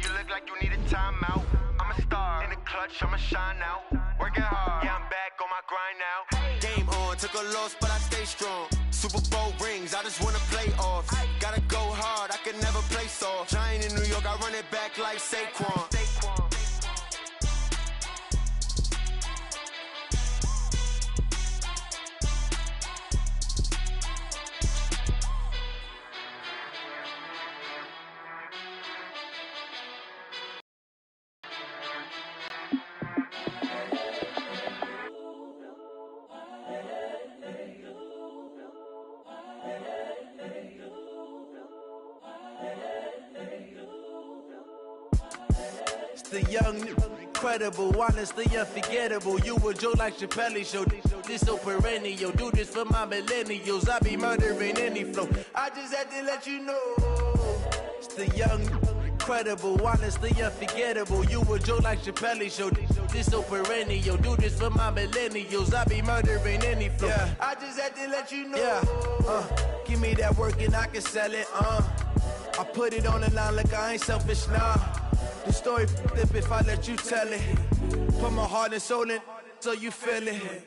you look like you need a timeout. I'm a star, in the clutch, I'ma shine out. Working hard, yeah, I'm back on my grind now. Game on, took a loss, but I stay strong. Super Bowl rings, I just wanna play off. Gotta go hard, I can never play soft. Giant in New York, I run it back like Saquon. The young, incredible, honestly unforgettable. You a Joe like Chappelle show. This so perennial. Do this for my millennials. I be murdering any flow. I just had to let you know. It's the young, incredible, honestly unforgettable. You a Joe like Chappelle show. This so perennial. Do this for my millennials. I be murdering any flow. Yeah. I just had to let you know. Yeah. Give me that work and I can sell it. I put it on the line like I ain't selfish, nah. The story flip if I let you tell it. Put my heart and soul in so you feel it.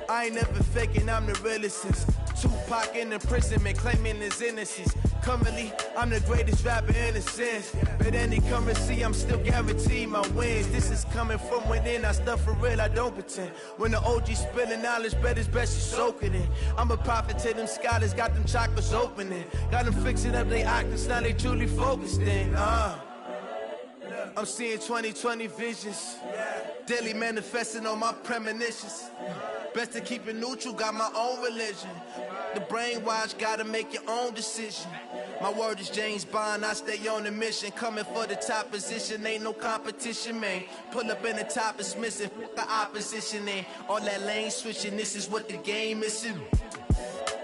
I ain't never faking, I'm the realest since Tupac in imprisonment, claiming his innocence. Currently, I'm the greatest rapper in a sense. But any currency, I'm still guaranteed my wins. This is coming from within, I stuff for real, I don't pretend. When the OG spilling knowledge, bet it's best you soak it in. I'm a prophet to them scholars, got them chakras opening. Got them fixing up they octaves, now they truly focused in. I'm seeing 2020 visions, daily manifesting on my premonitions. Best to keep it neutral, got my own religion. The brainwash, gotta make your own decision. My word is James Bond, I stay on the mission. Coming for the top position, ain't no competition, man. Pull up in the top, it's missing, the opposition ain't. All that lane switching, this is what the game is.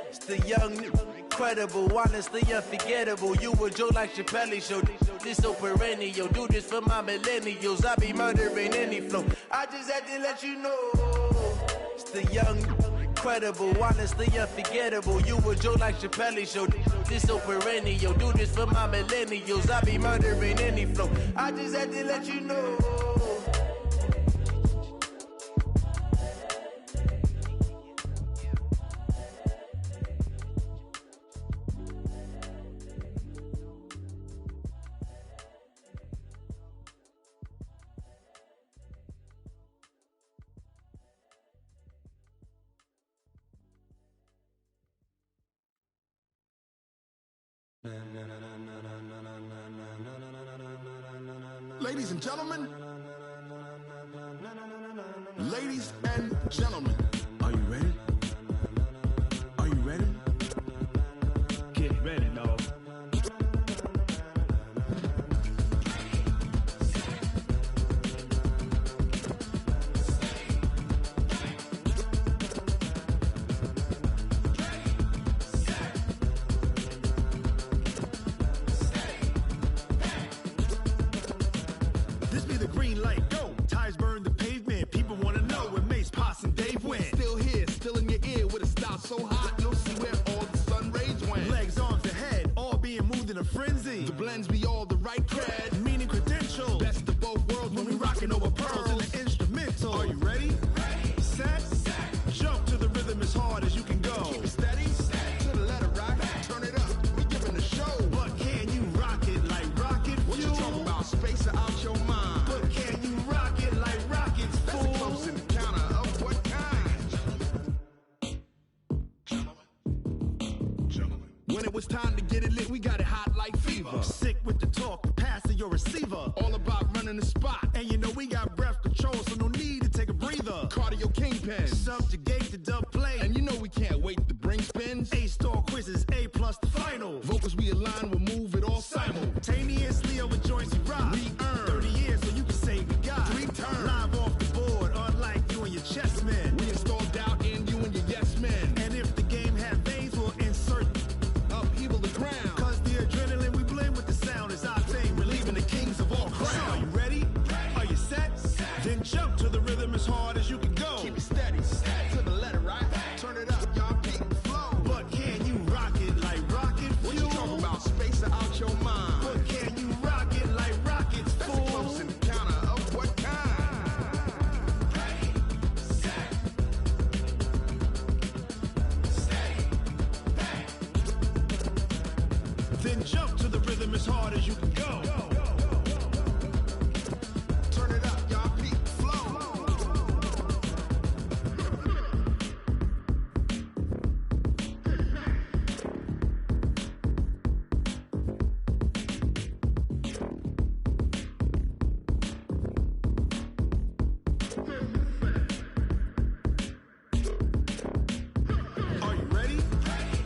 It's the young, incredible, honestly unforgettable. You a Joe like Chappelle show. This so perennial. Do this for my millennials. I be murdering any flow. I just had to let you know. It's the young, incredible, honestly unforgettable. You a Joe like Chappelle show. This so perennial. Do this for my millennials. I be murdering any flow. I just had to let you know. Ladies and gentlemen, ladies and gentlemen, are you ready? Are you ready? Get ready, dog. This be the green light, go. Tires burn the pavement. People wanna know where Mace, Potts, and Dave went. Still here, still in your ear with a style so hot, you'll see where all the sun rays went. Legs, arms, and head, all being moved in a frenzy. The blends be all the right cred, meaning credentials. Best of both worlds when we rockin' over pearls in the instrumental. Are you ready? Ready. Set. Jump to the rhythm as hard as you can go. Keep it steady. To the letter rock. Turn it up. We giving the show. But can you rock it like rocket fuel? What you talking about? Space or out your mind? But can you rock it like rockets, fool? That's a close encounter of what kind? Gentlemen. When it was time to get it lit, we got it hot like fever. Sick with the talk, pass to your receiver. All about running the spot. And you know we got breath control, so no need to take a breather. Cardio kingpin, subjugate the dub play. And you know we can't wait to bring spins. A-star quizzes, A+ the final. Vocals we align, we'll move it all simultaneously over joints we rock. We earn 30 years, so you can say we got 3 turns. Live off the board, unlike you and your chess men. We install doubt in you and your yes men. And if the game had veins, we'll insert upheaval the ground. Cause the adrenaline we blend with the sound is our thing, relieving the kings of all crowns. So are you ready? Are you set? Then jump to the rhythm as hard as you can go. Keep it steady. To the left. hard as you can go. Turn it up, y'all. Peak flow. Are you ready?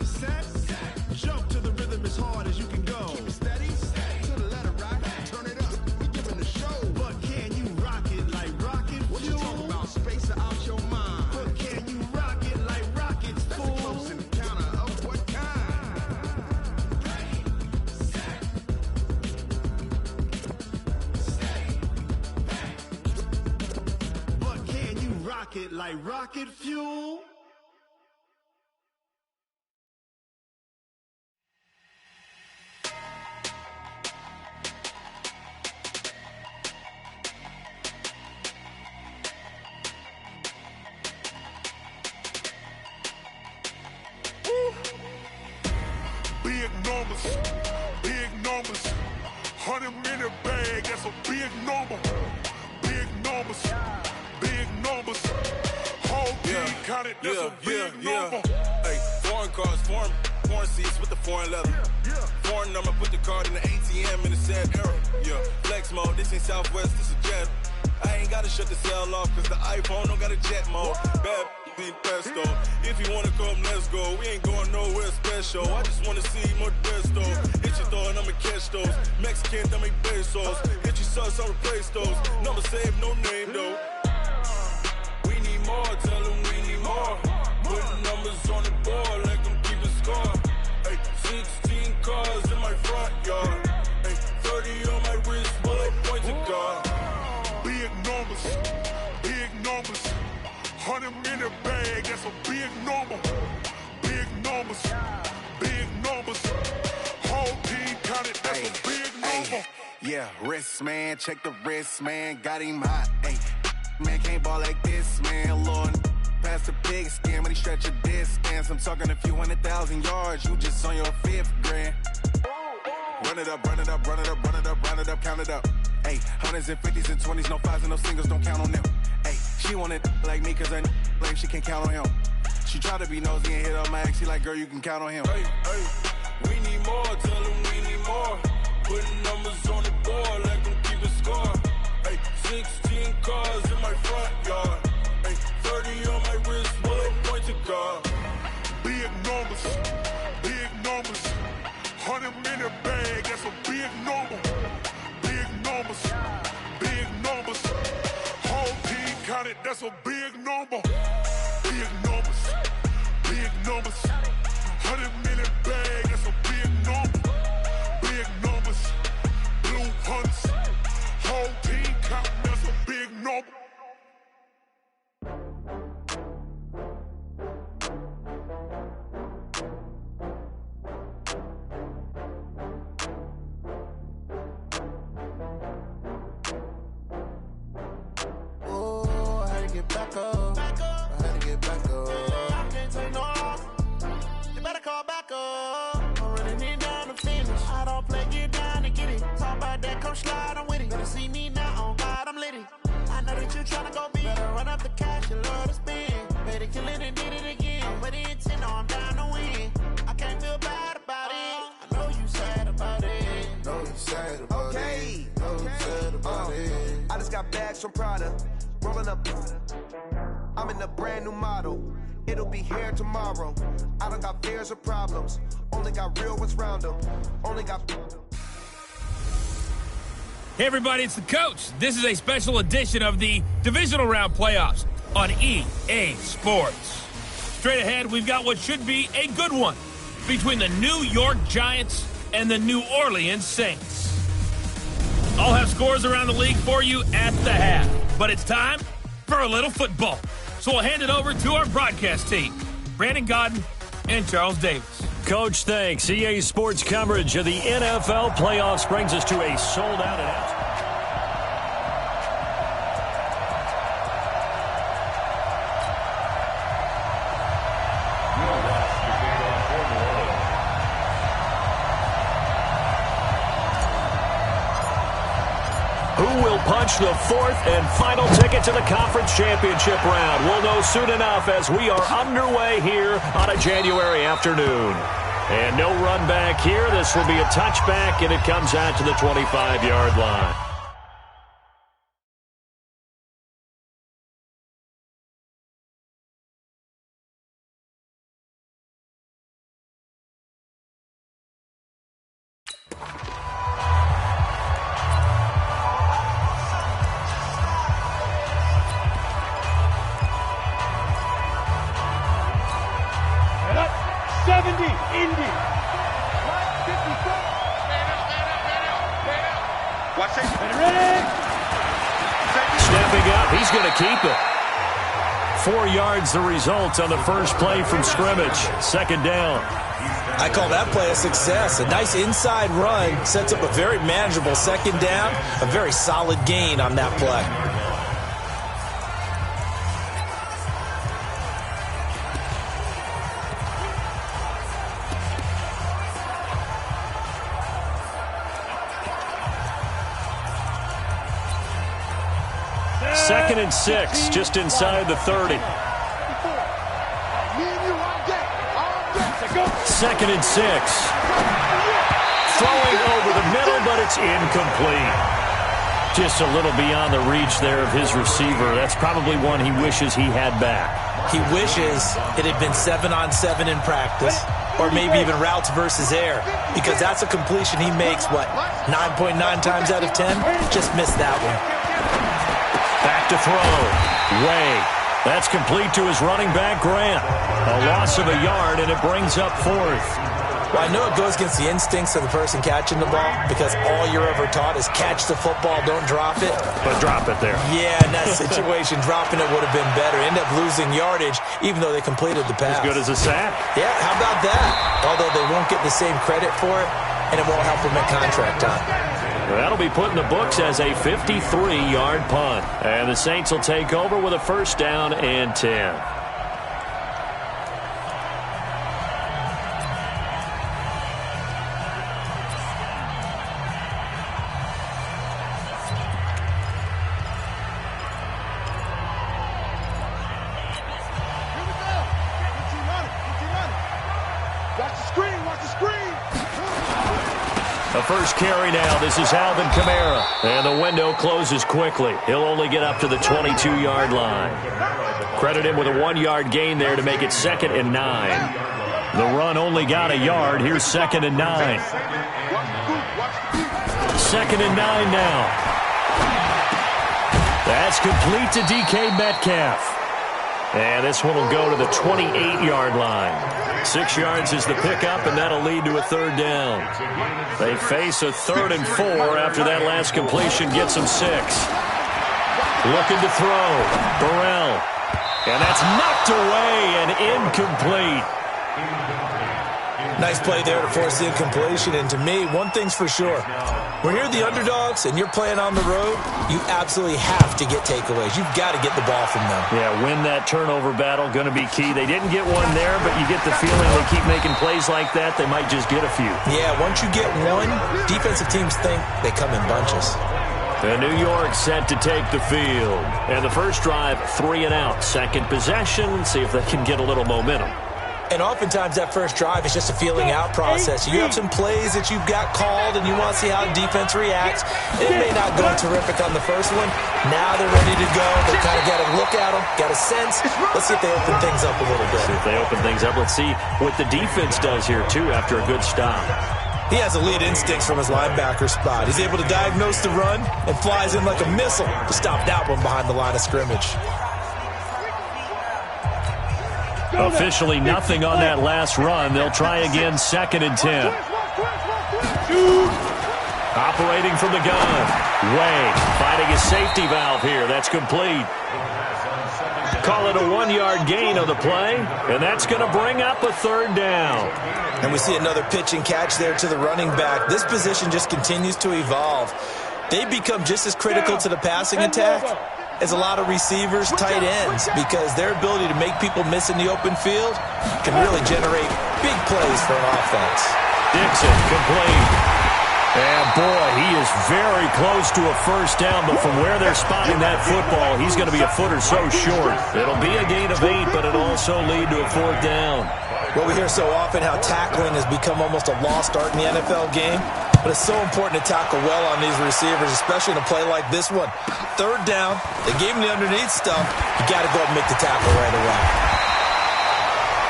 Set. Jump to the rhythm as hard as you can go. Keep it steady. To the letter, right? Turn it up. We giving the show. But can you rock it like rocket? What you talking about? Space out your mind. But can you rock it like rockets? That's a close encounter of what kind? But can you rock it like rocket fuel? Big numbers, big numbers. 100-minute bag, that's a big number. Big numbers, big numbers. Whole team counted, that's a big number. Hey, foreign cars, foreign seats with the foreign leather. Foreign number, put the card in the ATM in the sad era. Yeah, flex mode, this ain't Southwest, this is Jet. I ain't gotta shut the cell off, cause the iPhone don't got a jet mode. Bad need pesto. If you wanna come, let's go. We ain't going nowhere special. I just wanna see more desto. Hit your door and I'ma catch those. Mexican, that make pesos. Hit your sauce, I'll replace those. Number saved, no name though. We need more, tell them we need more. Putting numbers on the board, like them keep a score. Hey, 16 cars in my front yard. Hey, 30 on my wrist, while I point to God. Big numbers, big numbers. 100-minute bag, that's a big number. Big numbers, big numbers. Whole team counted, that's a big number. Yeah, wrist man, check the wrist man, got him hot. Ay, man can't ball like this, man. Lord, past the pig skin, when he stretch a distance. I'm talking a few 100,000 yards, you just on your 5th grand. Run it up, run it up, run it up, run it up, run it up, count it up. Ay, hundreds and 50s and 20s, no 5s and no singles, don't count on them. Ay, she want it like me, cause I blame she can't count on him. She try to be nosy and hit up my ex, she like, girl, you can count on him. Hey, we need more, tell them we need more. Putting numbers on the board, like them keep a score. Hey, 16 cars in my front yard. Hey, 30 on my wrist, while I point to God. Big numbers, big numbers. 100-minute bag, that's a big number. Big numbers, big numbers. Whole team counted, that's a big number. Big numbers, big numbers. 100-minute bag, that's a big number. Big numbers, blue hunts. Whole team counting, that's a big number. Get back up. I had to get back up. I can't take no loss. You better call back up. I'm running it down to finish. I don't play, get down and get it. Talk about that, come slide, I'm with it. Better see me now, on God, I'm litty. I know that you tryna go big. Better run up the cash, you love to spend. Better kill it and did it again. I'm with the intent, no, I'm down to win. I can't feel bad about it. I know you sad about it. Know you sad about it. Know you sad about it. I just got bags from Prada. Rolling up, I'm in a brand new model. It'll be here tomorrow. I don't got fears or problems. Only got real ones round them. Only got. Hey everybody, it's the coach. This is a special edition of the Divisional Round Playoffs on EA Sports. Straight ahead, we've got what should be a good one between the New York Giants and the New Orleans Saints. I'll have scores around the league for you at the half. But it's time for a little football. So we'll hand it over to our broadcast team, Brandon Godden and Charles Davis. Coach, thanks. EA Sports coverage of the NFL playoffs brings us to a sold-out announcement. Who will punch the fourth and final ticket to the conference championship round? We'll know soon enough as we are underway here on a January afternoon. And no run back here. This will be a touchback, and it comes out to the 25-yard line. Stepping up, he's going to keep it. 4 yards the result on the first play from scrimmage. Second down. I call that play a success. A nice inside run sets up a very manageable second down. A very solid gain on that play. Second and 6, just inside the 30. Second and 6. Throwing over the middle, but it's incomplete. Just a little beyond the reach there of his receiver. That's probably one he wishes he had back. He wishes it had been 7-on-7 in practice, or maybe even routes versus air, because that's a completion he makes, 9.9 times out of 10? Just missed that one. Back to throw. Way. That's complete to his running back, Grant. A loss of a yard, and it brings up fourth. Well, I know it goes against the instincts of the person catching the ball because all you're ever taught is catch the football, don't drop it. But drop it there. Yeah, in that situation, dropping it would have been better. End up losing yardage, even though they completed the pass. As good as a sack. Yeah, how about that? Although they won't get the same credit for it, and it won't help them at contract time. That'll be put in the books as a 53-yard punt. And the Saints will take over with a first down and 10. First carry now. This is Alvin Kamara. And the window closes quickly. He'll only get up to the 22-yard line. Credit him with a 1-yard gain there to make it 2nd and 9. The run only got a yard. Here's 2nd and 9. 2nd and 9 now. That's complete to DK Metcalf. And this one will go to the 28-yard line. 6 yards is the pickup, and that'll lead to a third down. They face a 3rd and 4 after that last completion gets them 6. Looking to throw. Burrell. And that's knocked away and incomplete. Nice play there to force the incompletion. And to me, one thing's for sure. When you're the underdogs and you're playing on the road, you absolutely have to get takeaways. You've got to get the ball from them. Yeah, win that turnover battle, going to be key. They didn't get one there, but you get the feeling they keep making plays like that, they might just get a few. Yeah, once you get one, defensive teams think they come in bunches. And New York set to take the field. And the first drive, 3 and out. Second possession, see if they can get a little momentum. And oftentimes that first drive is just a feeling out process. You have some plays that you've got called and you want to see how the defense reacts. It may not go terrific on the first one. Now they're ready to go. They kind of got to look at them, got a sense. Let's see if they open things up a little bit. See if they open things up. Let's see what the defense does here, too, after a good stop. He has elite instincts from his linebacker spot. He's able to diagnose the run and flies in like a missile to stop that one behind the line of scrimmage. Officially nothing on that last run. They'll try again, 2nd and 10. Operating from the gun. Way finding his safety valve here. That's complete. Call it a 1-yard gain on the play, and that's going to bring up a third down. And we see another pitch and catch there to the running back. This position just continues to evolve. They become just as critical to the passing attack as a lot of receivers, tight ends, because their ability to make people miss in the open field can really generate big plays for an offense. Dixon complete. And boy, he is very close to a first down, but from where they're spotting that football, he's going to be a foot or so short. It'll be a gain of 8, but it'll also lead to a 4th down. Well, we hear so often how tackling has become almost a lost art in the NFL game, but it's so important to tackle well on these receivers, especially in a play like this one. 3rd down, they gave him the underneath stuff. You got to go and make the tackle right away.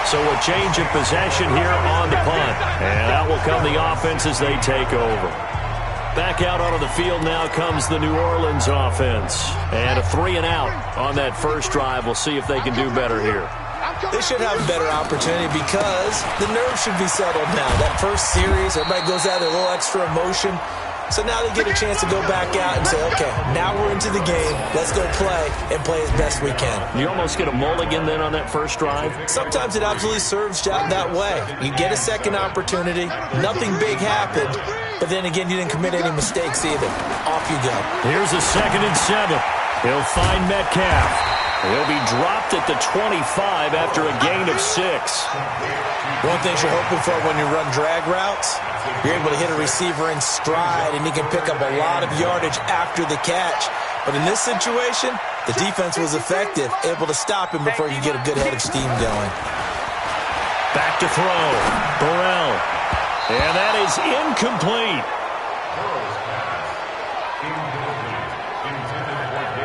So a change of possession here on the punt, and out will come the offense as they take over. Back out onto the field now comes the New Orleans offense, and a 3-and-out on that first drive. We'll see if they can do better here. They should have a better opportunity because the nerves should be settled now. That first series, everybody goes out with a little extra emotion. So now they get a chance to go back out and say, okay, now we're into the game. Let's go play and play as best we can. You almost get a mulligan then on that first drive? Sometimes it absolutely serves that way. You get a second opportunity. Nothing big happened. But then again, you didn't commit any mistakes either. Off you go. Here's a 2nd and 7. He'll find Metcalf. He'll be dropped at the 25 after a gain of 6. One thing you're hoping for when you run drag routes, you're able to hit a receiver in stride, and he can pick up a lot of yardage after the catch. But in this situation, the defense was effective, able to stop him before you get a good head of steam going. Back to throw. Burrell. And that is incomplete.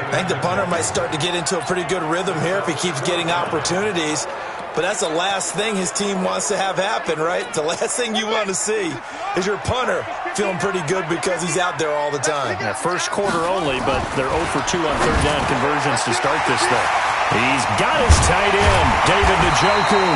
I think the punter might start to get into a pretty good rhythm here if he keeps getting opportunities. But that's the last thing his team wants to have happen, right? The last thing you want to see is your punter feeling pretty good because he's out there all the time. Yeah, first quarter only, but they're 0 for 2 on 3rd down conversions to start this thing. He's got his tight end, David Njoku.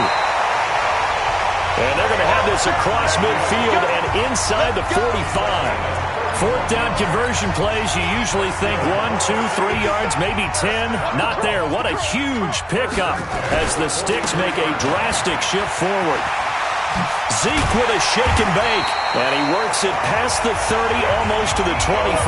And they're going to have this across midfield and inside the 45. 4th down conversion plays, you usually think 1, 2, 3 yards, maybe 10. Not there. What a huge pickup as the Sticks make a drastic shift forward. Zeke with a shake and bake, and he works it past the 30, almost to the 25.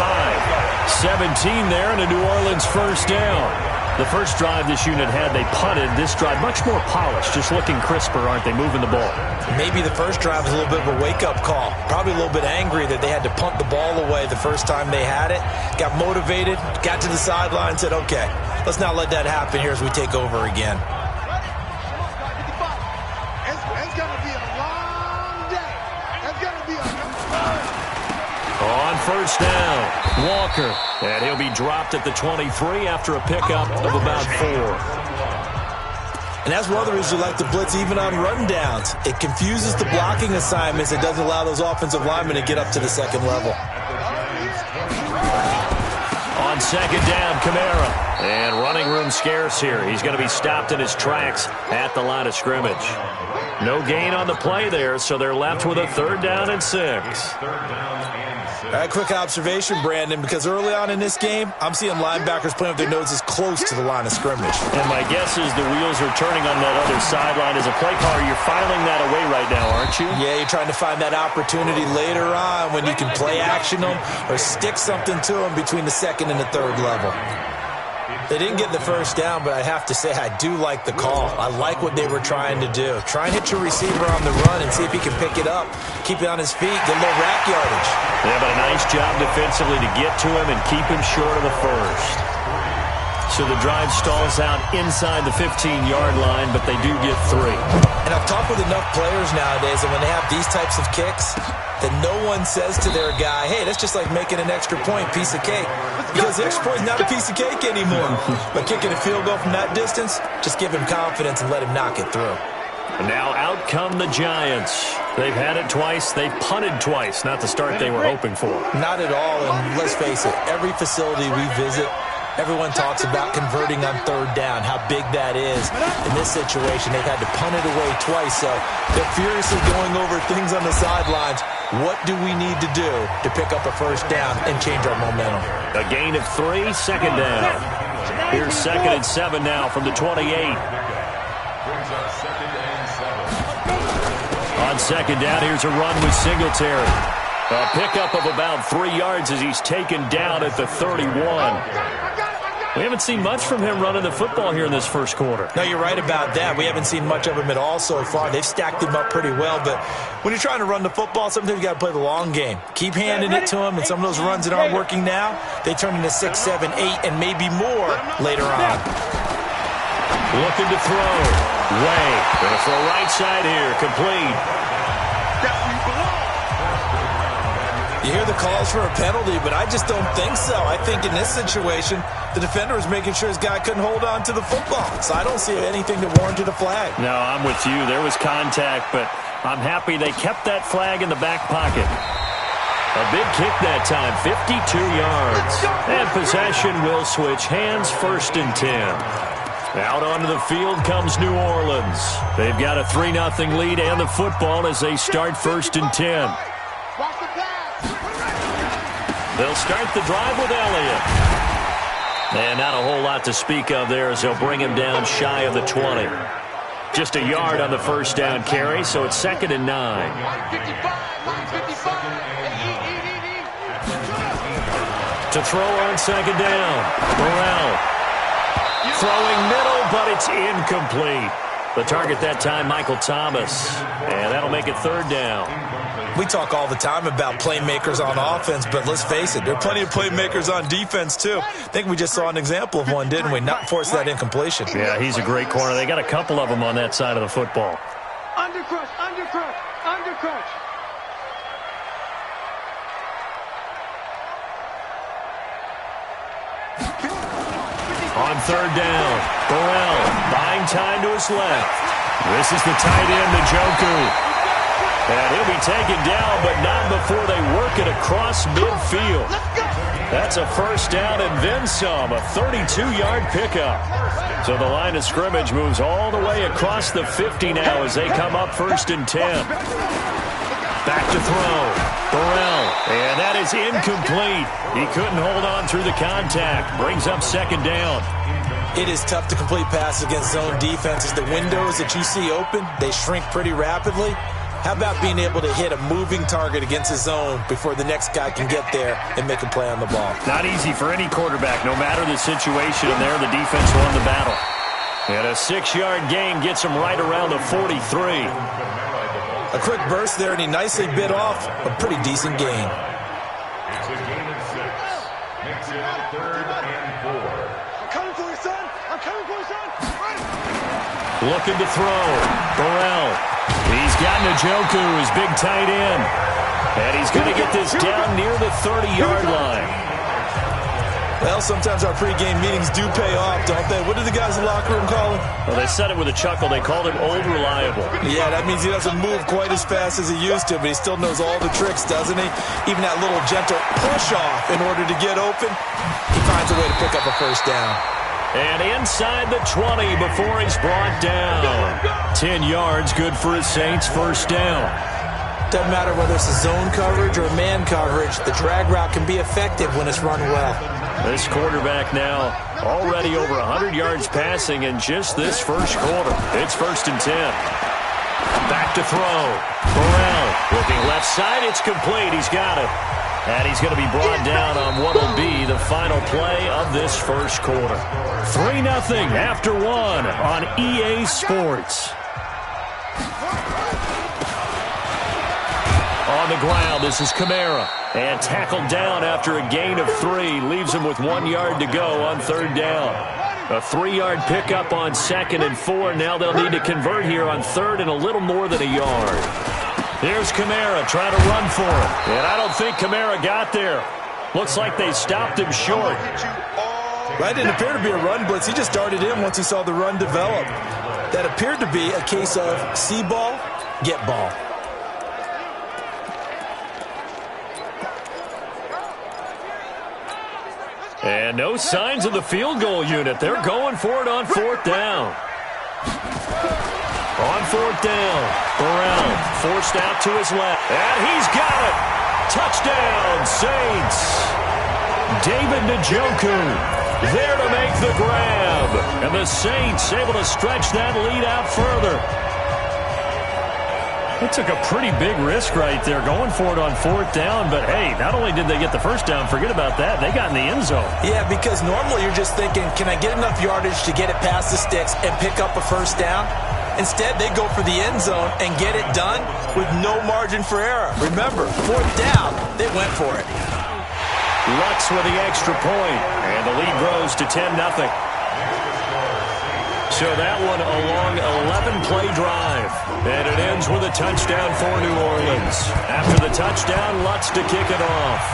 17 there, and a New Orleans first down. The first drive this unit had, they punted. This drive, much more polished, just looking crisper, aren't they, moving the ball? Maybe the first drive was a little bit of a wake-up call. Probably a little bit angry that they had to punt the ball away the first time they had it. Got motivated, got to the sideline, said, okay, let's not let that happen here as we take over again. It's going to be a long day. It's going to be a On first down, Walker, and he'll be dropped at the 23 after a pickup of about 4. And that's one of the reasons we like to blitz even on rundowns. It confuses the blocking assignments. It doesn't allow those offensive linemen to get up to the second level. On 2nd down, Kamara. And running room scarce here. He's going to be stopped in his tracks at the line of scrimmage. No gain on the play there, so they're left with a 3rd down and 6. All right, quick observation, Brandon, because early on in this game, I'm seeing linebackers playing with their noses close to the line of scrimmage. And my guess is the wheels are turning on that other sideline. As a play caller, you're filing that away right now, aren't you? Yeah, you're trying to find that opportunity later on when you can play action them or stick something to them between the 2nd and the 3rd level. They didn't get the first down, but I have to say I do like the call. I like what they were trying to do. Try and hit your receiver on the run and see if he can pick it up, keep it on his feet, get a little rack yardage. Yeah, but a nice job defensively to get to him and keep him short of the first. So the drive stalls out inside the 15-yard line, but they do get 3. And I've talked with enough players nowadays that when they have these types of kicks, that no one says to their guy, hey, that's just like making an extra point, piece of cake. Because the extra point is not a piece of cake anymore. But kicking a field goal from that distance, just give him confidence and let him knock it through. And now out come the Giants. They've had it twice. They've punted twice. Not the start they were hoping for. Not at all. And let's face it, every facility we visit, everyone talks about converting on 3rd down, how big that is. In this situation, they've had to punt it away twice, so they're furiously going over things on the sidelines. What do we need to do to pick up a first down and change our momentum? A gain of 3, 2nd down. Here's 2nd and 7 now from the 28. On 2nd down, here's a run with Singletary. A pickup of about 3 yards as he's taken down at the 31. We haven't seen much from him running the football here in this first quarter. No, you're right about that. We haven't seen much of him at all so far. They've stacked him up pretty well, but when you're trying to run the football, sometimes you got to play the long game. Keep handing it to him, and some of those runs that aren't working now, they turn into 6, 7, 8, and maybe more later on. Looking to throw. Way. Going to throw right side here. Complete. You hear the calls for a penalty, but I just don't think so. I think in this situation, the defender was making sure his guy couldn't hold on to the football. So I don't see anything that warranted a flag. No, I'm with you. There was contact, but I'm happy they kept that flag in the back pocket. A big kick that time, 52 yards. And possession will switch hands, 1st and 10. Out onto the field comes New Orleans. They've got a 3-0 lead and the football as they start 1st and 10. They'll start the drive with Elliott. And not a whole lot to speak of there as they'll bring him down shy of the 20. Just a yard on the first down carry, so it's 2nd and 9. To throw on 2nd down. Burrell. Throwing middle, but it's incomplete. The target that time, Michael Thomas. And that'll make it 3rd down. We talk all the time about playmakers on offense, but let's face it, there are plenty of playmakers on defense, too. I think we just saw an example of one, didn't we? Not force that incompletion. Yeah, he's a great corner. They got a couple of them on that side of the football. Undercrush, undercrush, undercrush. On 3rd down, Burrell buying time to his left. This is the tight end, Njoku. And he'll be taken down, but not before they work it across midfield. That's a 1st down and then some, a 32-yard pickup. So the line of scrimmage moves all the way across the 50 now as they come up 1st and 10. Back to throw. Burrell. And that is incomplete. He couldn't hold on through the contact. Brings up 2nd down. It is tough to complete passes against zone defenses. The windows that you see open, they shrink pretty rapidly. How about being able to hit a moving target against a zone before the next guy can get there and make a play on the ball? Not easy for any quarterback, no matter the situation, and there the defense won the battle. And a 6-yard gain gets him right around the 43. A quick burst there, and he nicely bit off a pretty decent gain. It's a gain of 6. Makes it 3rd and 4. I'm coming for you, son. I'm coming for you, son. Looking to throw. Burrell. He's got Njoku, his big tight end. And he's going to get this down near the 30-yard line. Well, sometimes our pregame meetings do pay off, don't they? What did the guys in the locker room call him? Well, they said it with a chuckle. They called him Old Reliable. Yeah, that means he doesn't move quite as fast as he used to, but he still knows all the tricks, doesn't he? Even that little gentle push-off in order to get open, he finds a way to pick up a 1st down. And inside the 20 before he's brought down. 10 yards, good for his Saints, 1st down. Doesn't matter whether it's a zone coverage or man coverage, the drag route can be effective when it's run well. This quarterback now already over 100 yards passing in just this first quarter. It's 1st and 10. Back to throw. Burrell looking left side. It's complete. He's got it. And he's going to be brought down on what will be the final play of this first quarter. 3-0 after 1 on EA Sports. On the ground, this is Kamara. And tackled down after a gain of 3. Leaves him with 1 yard to go on 3rd down. A 3-yard pickup on 2nd and 4. Now they'll need to convert here on 3rd and a little more than a yard. Here's Kamara trying to run for him. And I don't think Kamara got there. Looks like they stopped him short. That didn't appear to be a run blitz. He just darted in once he saw the run develop. That appeared to be a case of see ball, get ball. And no signs of the field goal unit. They're going for it on 4th down. On 4th down, Burrell forced out to his left. And he's got it. Touchdown, Saints. David Njoku there to make the grab. And the Saints able to stretch that lead out further. They took a pretty big risk right there going for it on 4th down, but hey, not only did they get the first down, forget about that, they got in the end zone. Yeah, because normally you're just thinking, can I get enough yardage to get it past the sticks and pick up a first down? Instead, they go for the end zone and get it done with no margin for error. Remember, 4th down, they went for it. Lutz with the extra point, and the lead grows to 10-0. So that one a long 11-play drive, and it ends with a touchdown for New Orleans. After the touchdown, Lutz to kick it off.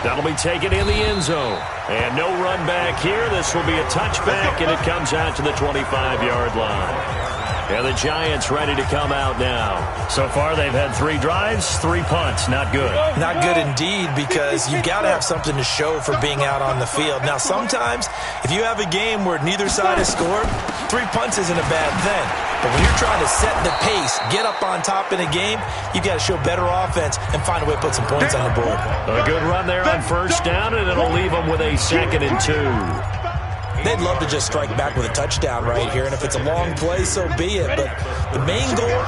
That'll be taken in the end zone. And no run back here. This will be a touchback, and it comes out to the 25-yard line. And the Giants ready to come out now. So far, they've had 3 drives, 3 punts. Not good. Not good indeed, because you've got to have something to show for being out on the field. Now, sometimes, if you have a game where neither side has scored, 3 punts isn't a bad thing. But when you're trying to set the pace, get up on top in a game, you've got to show better offense and find a way to put some points on the board. A good run there on 1st down, and it'll leave them with a 2nd and 2. They'd love to just strike back with a touchdown right here, and if it's a long play, so be it. But the main goal,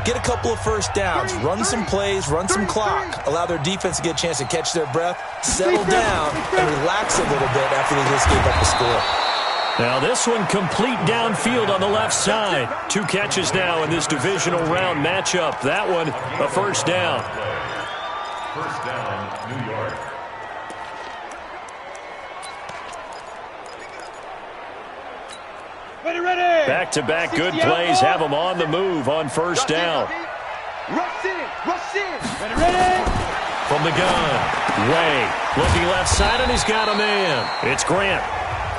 get a couple of first downs, run some plays, run some clock, allow their defense to get a chance to catch their breath, settle down, and relax a little bit after they just gave up the score. Now this one complete downfield on the left side. 2 catches now in this divisional round matchup. That one, a first down. First down, New York. Back-to-back good plays have them on the move on 1st down. Rush in. Ready. From the gun, Way looking left side, and he's got a man. It's Grant,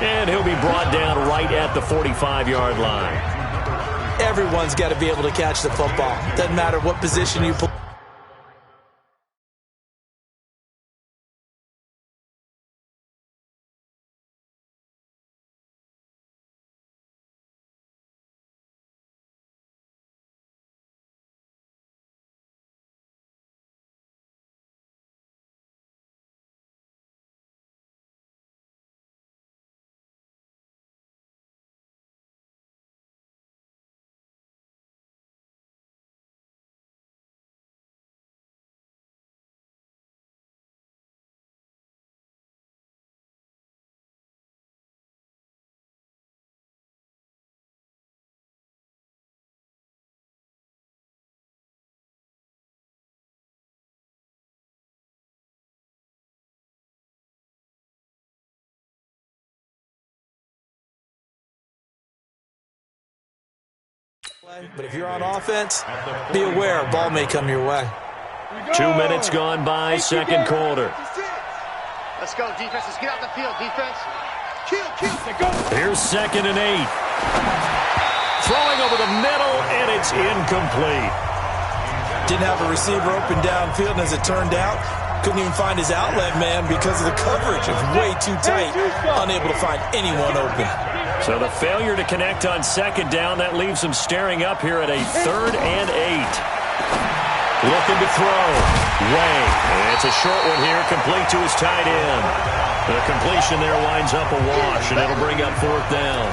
and he'll be brought down right at the 45-yard line. Everyone's got to be able to catch the football. Doesn't matter what position you play. But if you're on offense, be aware, a ball may come your way. 2 minutes gone by, 2nd quarter. Let's go, defense. Let's get out the field, defense. Kill. Here's 2nd and 8. Throwing over the middle, and it's incomplete. Didn't have a receiver open downfield, and as it turned out, couldn't even find his outlet man because of the coverage. It was way too tight, unable to find anyone open. So the failure to connect on 2nd down, that leaves them staring up here at a 3rd and 8. Looking to throw. Way. It's a short one here, complete to his tight end. The completion there winds up a wash, and it'll bring up 4th down.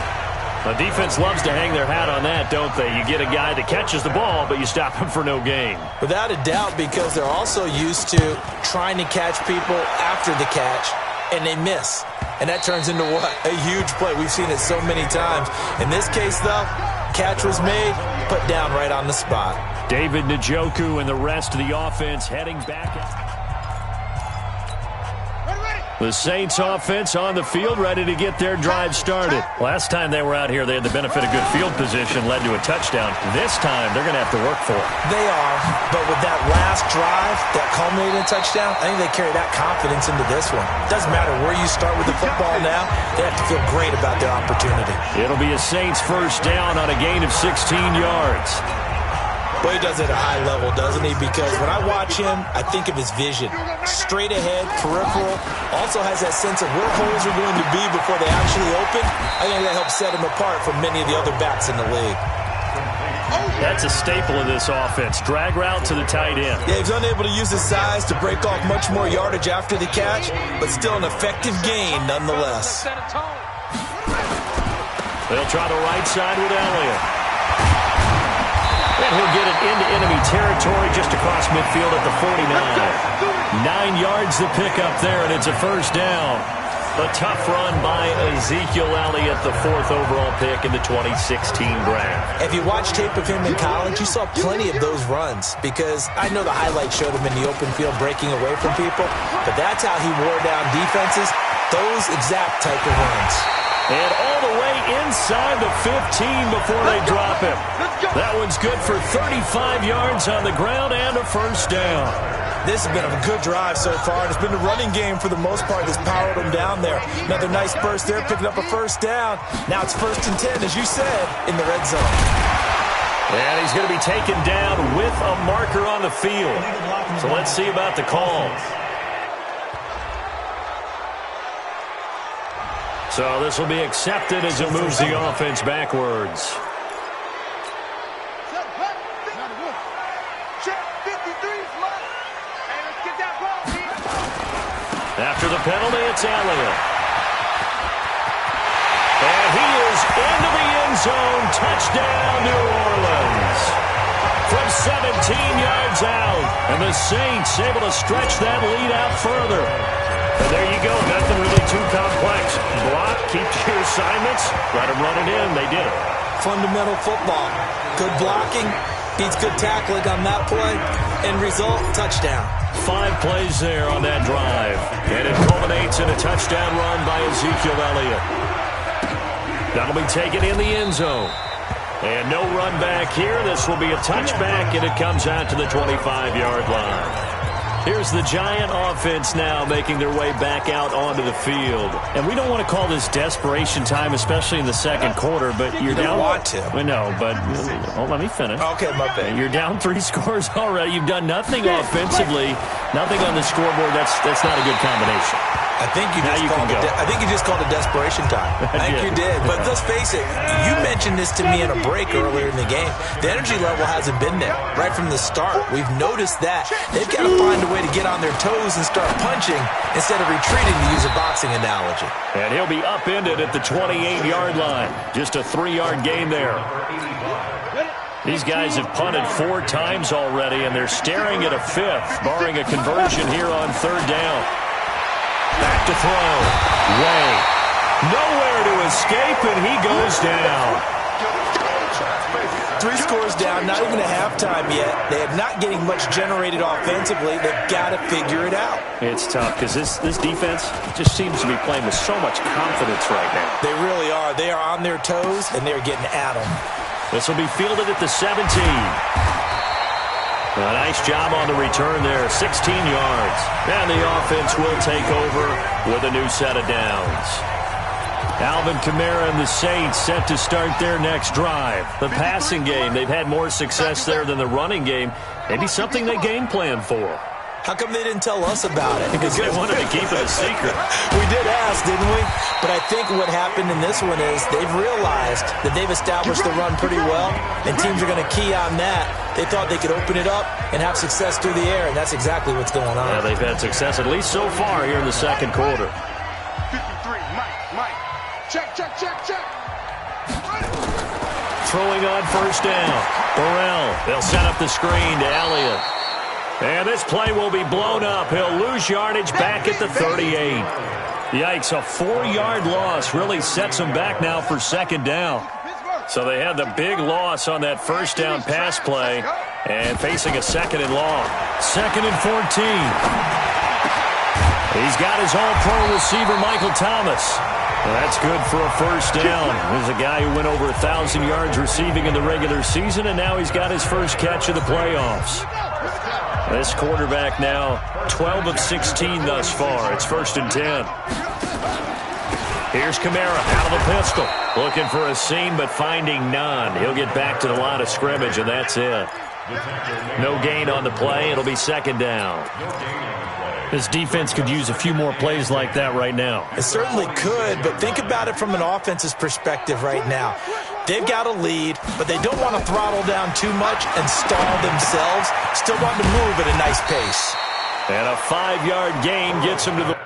The defense loves to hang their hat on that, don't they? You get a guy that catches the ball, but you stop him for no gain. Without a doubt, because they're also used to trying to catch people after the catch, and they miss. And that turns into what? A huge play. We've seen it so many times. In this case, though, catch was made, put down right on the spot. David Njoku and the rest of the offense heading back. The Saints offense on the field, ready to get their drive started. Last time they were out here, they had the benefit of good field position, led to a touchdown. This time, they're going to have to work for it. They are, but with that last drive that culminated in a touchdown, I think they carry that confidence into this one. Doesn't matter where you start with the football now, they have to feel great about their opportunity. It'll be a Saints first down on a gain of 16 yards. Well, he does it at a high level, doesn't he? Because when I watch him, I think of his vision. Straight ahead, peripheral. Also has that sense of where holes are going to be before they actually open. I think that helps set him apart from many of the other backs in the league. That's a staple of this offense. Drag route to the tight end. Yeah, he's unable to use his size to break off much more yardage after the catch, but still an effective gain nonetheless. They'll try the right side with Elliott. And he'll get it into enemy territory just across midfield at the 49. 9 yards to pick up there, and it's a first down. A tough run by Ezekiel Elliott, the 4th overall pick in the 2016 draft. If you watch tape of him in college, you saw plenty of those runs because I know the highlights showed him in the open field breaking away from people, but that's how he wore down defenses, those exact type of runs. And all the way inside the 15 before they drop him. That one's good for 35 yards on the ground and a first down. This has been a good drive so far. It's been the running game for the most part that's powered them down there. Another nice burst there, picking up a first down. Now it's 1st and 10, as you said, in the red zone. And he's going to be taken down with a marker on the field. So let's see about the call. So this will be accepted as it moves the offense backwards. After the penalty, it's Elliott. And he is into the end zone. Touchdown, New Orleans. From 17 yards out. And the Saints able to stretch that lead out further. And there you go. Nothing really too complex. Block, keep to your assignments. Let them run it in. They did it. Fundamental football. Good blocking. Beats good tackling on that play. End result, touchdown. 5 plays there on that drive. And it culminates in a touchdown run by Ezekiel Elliott. That'll be taken in the end zone. And no run back here. This will be a touchback, and it comes out to the 25-yard line. Here's the Giant offense now making their way back out onto the field. And we don't want to call this desperation time, especially in the second quarter, but you're down. Want to. We know, but let me finish. Okay, my bad. You're down 3 scores already. You've done nothing offensively, nothing on the scoreboard. That's not a good combination. I think you just called it desperation time. I think you did. But let's face it, you mentioned this to me in a break earlier in the game. The energy level hasn't been there right from the start. We've noticed that. They've got to find a way to get on their toes and start punching instead of retreating, to use a boxing analogy. And he'll be upended at the 28-yard line. Just a 3-yard gain there. These guys have punted 4 times already, and they're staring at a 5th, barring a conversion here on 3rd down. Back to throw. Way. Nowhere to escape, and he goes down. 3 scores down, not even a halftime yet. They are not getting much generated offensively. They've got to figure it out. It's tough because this defense just seems to be playing with so much confidence right now. They really are. They are on their toes, and they're getting at them. This will be fielded at the 17. A nice job on the return there, 16 yards. And the offense will take over with a new set of downs. Alvin Kamara and the Saints set to start their next drive. The passing game, they've had more success there than the running game. Maybe something they game plan for. How come they didn't tell us about it? Because they wanted to keep it a secret. We did ask, didn't we? But I think what happened in this one is they've realized that they've established the run pretty well, and teams are going to key on that. They thought they could open it up and have success through the air, and that's exactly what's going on. Yeah, they've had success, at least so far, here in the second quarter. 53, Mike. Check. Throwing on first down. Burrell, they'll set up the screen to Elliott. And this play will be blown up. He'll lose yardage back at the 38. Yikes, a 4-yard loss really sets them back now for second down. So they had the big loss on that first down pass play and facing a 2nd and long. 2nd and 14. He's got his all-pro receiver, Michael Thomas. Well, that's good for a first down. There's a guy who went over 1,000 yards receiving in the regular season, and now he's got his first catch of the playoffs. This quarterback now 12 of 16 thus far. It's 1st and 10. Here's Kamara out of the pistol. Looking for a seam, but finding none. He'll get back to the line of scrimmage, and that's it. No gain on the play. It'll be 2nd down. This defense could use a few more plays like that right now. It certainly could, but think about it from an offense's perspective right now. They've got a lead, but they don't want to throttle down too much and stall themselves. Still want to move at a nice pace. And a 5-yard gain gets them to the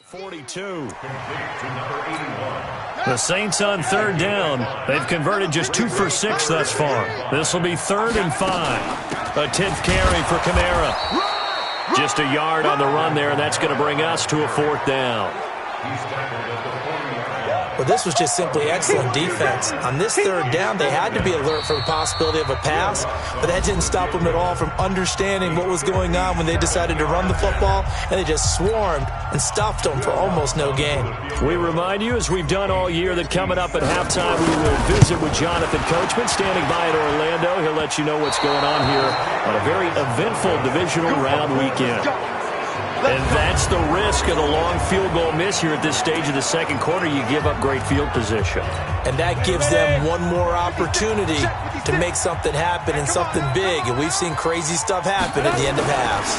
42. The Saints on third down. They've converted just 2 for 6 thus far. This will be 3rd and 5. A 10th carry for Kamara. Just a yard on the run there, and that's going to bring us to a 4th down. Well, this was just simply excellent defense. On this 3rd down, they had to be alert for the possibility of a pass, but that didn't stop them at all from understanding what was going on when they decided to run the football, and they just swarmed and stuffed them for almost no gain. We remind you, as we've done all year, that coming up at halftime, we will visit with Jonathan Coachman, standing by in Orlando. He'll let you know what's going on here on a very eventful divisional round weekend. And that's the risk of the long field goal miss here at this stage of the second quarter. You give up great field position. And that gives them one more opportunity to make something happen and something big. And we've seen crazy stuff happen at the end of halves.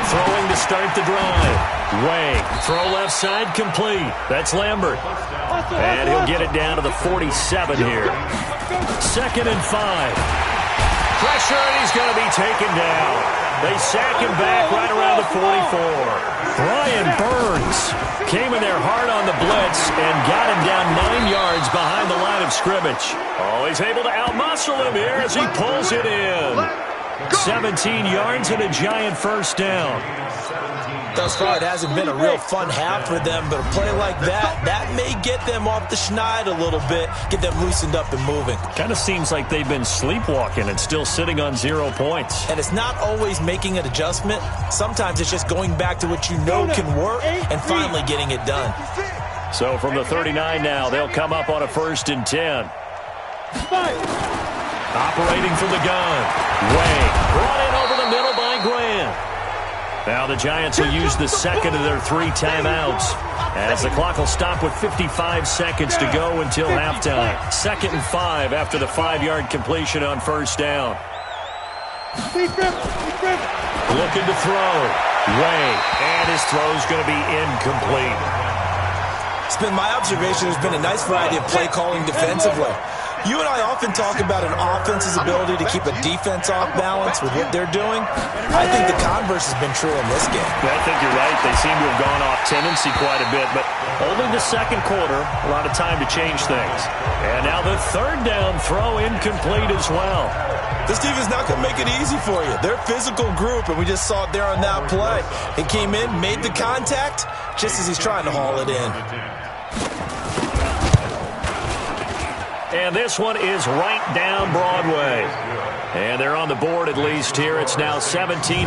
Throwing to start the drive. Way. Throw left side complete. That's Lambert. And he'll get it down to the 47 here. 2nd and 5. Pressure, and he's going to be taken down. They sack him back right around the 44. Brian Burns came in there hard on the blitz and got him down 9 yards behind the line of scrimmage. Oh, he's able to outmuscle him here as he pulls it in. 17 yards and a giant 1st down. Thus far, it hasn't been a real fun half for them, but a play like that may get them off the schneid a little bit, get them loosened up and moving. Kind of seems like they've been sleepwalking and still sitting on 0 points. And it's not always making an adjustment. Sometimes it's just going back to what you know can work and finally getting it done. So from the 39 now, they'll come up on a 1st and 10. Operating from the gun. Way. Brought in over the middle by Grant. Now the Giants will use the 2nd of their 3 timeouts as the clock will stop with 55 seconds to go until halftime. 2nd and 5 after the 5-yard completion on 1st down. Looking to throw. Way. And his throw's going to be incomplete. It's been my observation there's been a nice variety of play calling defensively. You and I often talk about an offense's ability to keep a defense off balance with what they're doing. I think the converse has been true in this game. I think you're right. They seem to have gone off tendency quite a bit, but only the second quarter, a lot of time to change things. And now the 3rd down throw incomplete as well. This defense is not going to make it easy for you. They're a physical group, and we just saw it there on that play. He came in, made the contact, just as he's trying to haul it in. And this one is right down Broadway. And they're on the board at least here. It's now 17-3.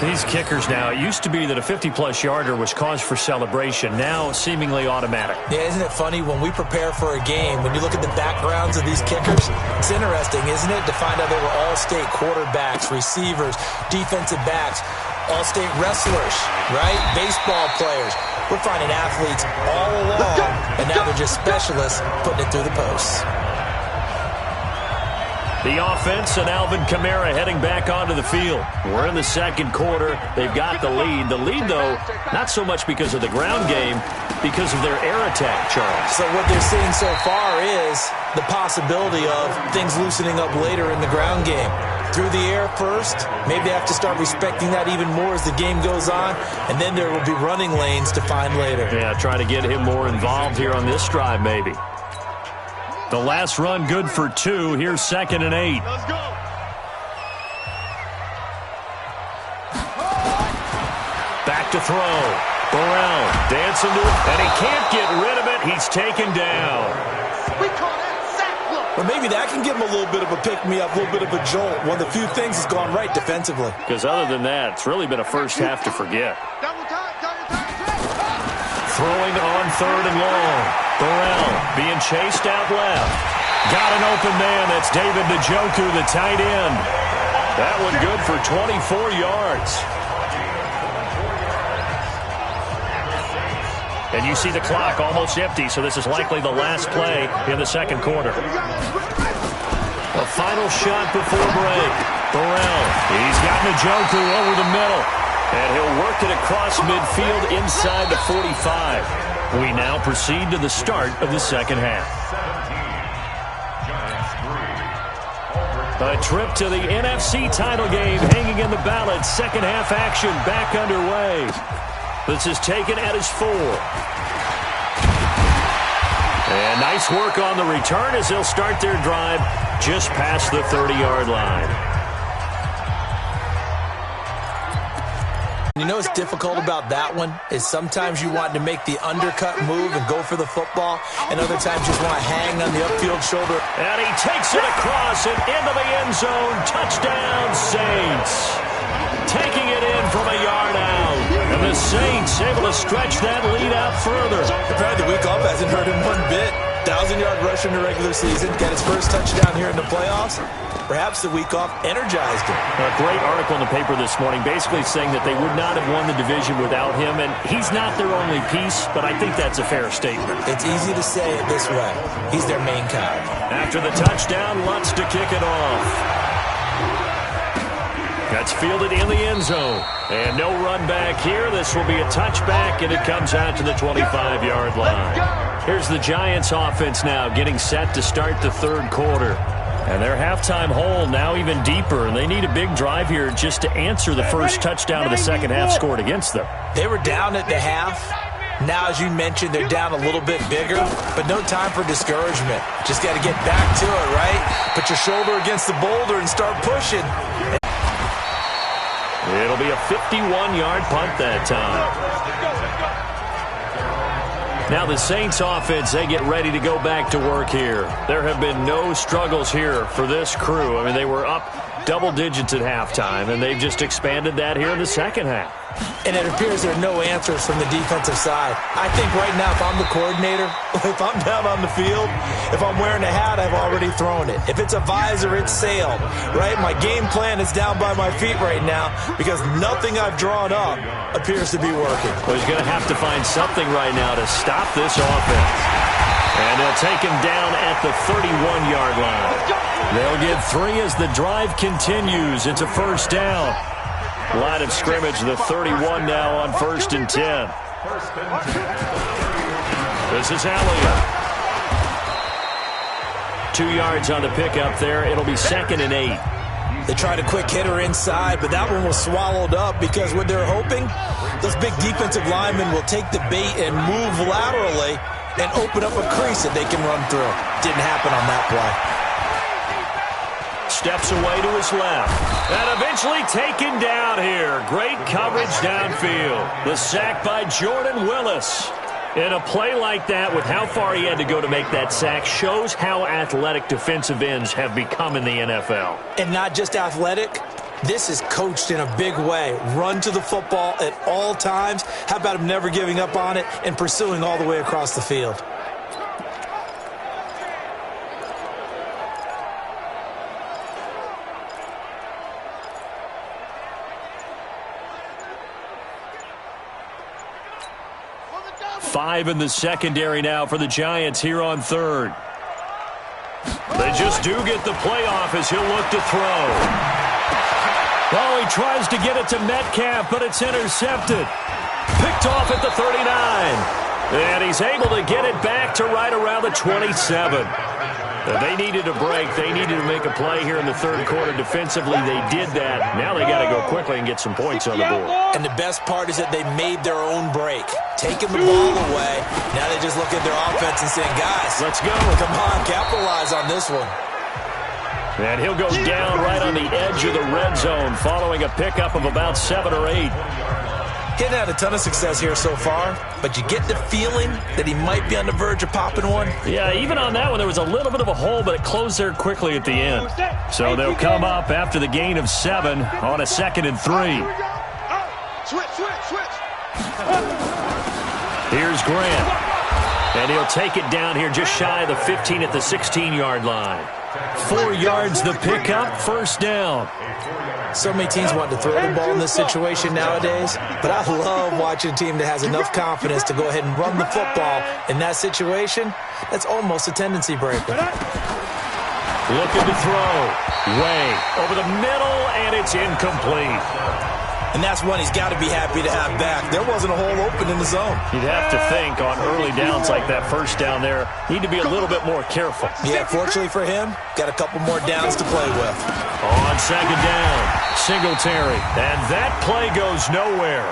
These kickers now, it used to be that a 50-plus yarder was cause for celebration. Now seemingly automatic. Yeah, isn't it funny when we prepare for a game, when you look at the backgrounds of these kickers, it's interesting, isn't it, to find out they were all-state quarterbacks, receivers, defensive backs, all-state wrestlers, right? Baseball players. We're finding athletes all along, and now they're just specialists putting it through the posts. The offense and Alvin Kamara heading back onto the field. We're in the second quarter. They've got the lead. The lead, though, not so much because of the ground game, because of their air attack, Charles. So what they're seeing so far is the possibility of things loosening up later in the ground game. Through the air first, maybe they have to start respecting that even more as the game goes on, and then there will be running lanes to find later. Yeah, try to get him more involved here on this drive, maybe. The last run good for 2. Here's 2nd and 8. Let's go. Back to throw. Burrell dancing to it, and he can't get rid of it. He's taken down. We call that sack block. But maybe that can give him a little bit of a pick-me-up, a little bit of a jolt. One of the few things that's gone right defensively. Because other than that, it's really been a first half to forget. Double time. Throwing on 3rd and long. Burrell being chased out left. Got an open man. That's David Njoku, the tight end. That one good for 24 yards. And you see the clock almost empty, so this is likely the last play in the second quarter. A final shot before break. Burrell, he's got Njoku over the middle. And he'll work it across midfield inside the 45. We now proceed to the start of the second half. A trip to the NFC title game hanging in the balance. Second half action back underway. This is taken at his 4. And nice work on the return as they'll start their drive just past the 30-yard line. You know what's difficult about that one is sometimes you want to make the undercut move and go for the football, and other times you just want to hang on the upfield shoulder. And he takes it across and into the end zone. Touchdown, Saints. Taking it in from a yard out. And the Saints able to stretch that lead out further. Apparently the week off hasn't hurt him one bit. 1,000-yard rush in the regular season. Got his first touchdown here in the playoffs. Perhaps the week off energized him. A great article in the paper this morning basically saying that they would not have won the division without him. And he's not their only piece, but I think that's a fair statement. It's easy to say it this way. He's their main guy. After the touchdown, Lutz to kick it off. That's fielded in the end zone. And no run back here. This will be a touchback, and it comes out to the 25-yard line. Here's the Giants offense now getting set to start the third quarter. And their halftime hole now even deeper, and they need a big drive here just to answer the first touchdown of the second half scored against them. They were down at the half. Now, as you mentioned, they're down a little bit bigger, but no time for discouragement. Just got to get back to it, right? Put your shoulder against the boulder and start pushing. It'll be a 51-yard punt that time. Now the Saints offense, they get ready to go back to work here. There have been no struggles here for this crew. I mean, they were up double digits at halftime, and they've just expanded that here in the second half. And it appears there are no answers from the defensive side. I think right now, if I'm the coordinator, if I'm down on the field, if I'm wearing a hat, I've already thrown it. If it's a visor, it's sailed, right? My game plan is down by my feet right now because nothing I've drawn up appears to be working. Well, he's going to have to find something right now to stop this offense. And they'll take him down at the 31-yard line. They'll get 3 as the drive continues. It's a first down. Line of scrimmage, the 31 now on 1st and 10. This is Elliott. 2 yards on the pickup there. It'll be 2nd and 8. They tried a quick hitter inside, but that one was swallowed up because what they're hoping, those big defensive linemen will take the bait and move laterally and open up a crease that they can run through. Didn't happen on that play. Steps away to his left. And eventually taken down here. Great coverage downfield. The sack by Jordan Willis. In a play like that, with how far he had to go to make that sack, shows how athletic defensive ends have become in the NFL. And not just athletic. This is coached in a big way. Run to the football at all times. How about him never giving up on it and pursuing all the way across the field? Five in the secondary now for the Giants here on 3rd. They just do get the playoff as he'll look to throw. Oh, he tries to get it to Metcalf, but it's intercepted. Picked off at the 39. And he's able to get it back to right around the 27. They needed a break. They needed to make a play here in the third quarter defensively. They did that. Now they got to go quickly and get some points on the board. And the best part is that they made their own break. Taking the ball away. Now they just look at their offense and saying, guys, let's go. Come on, capitalize on this one. And he'll go down right on the edge of the red zone following a pickup of about 7 or 8. Hadn't had a ton of success here so far, but you get the feeling that he might be on the verge of popping one. Yeah, even on that one, there was a little bit of a hole, but it closed there quickly at the end. So they'll come up after the gain of 7 on a 2nd and 3. Switch. Here's Grant. And he'll take it down here just shy of the 15 at the 16-yard line. 4 yards the pickup, first down. So many teams want to throw the ball in this situation nowadays, but I love watching a team that has enough confidence to go ahead and run the football in that situation. That's almost a tendency breaker. Looking to throw. Way over the middle, and it's incomplete. And that's one he's got to be happy to have back. There wasn't a hole open in the zone. You'd have to think on early downs like that first down there, need to be a little bit more careful. Yeah, fortunately for him, got a couple more downs to play with. On 2nd down, Singletary. And that play goes nowhere.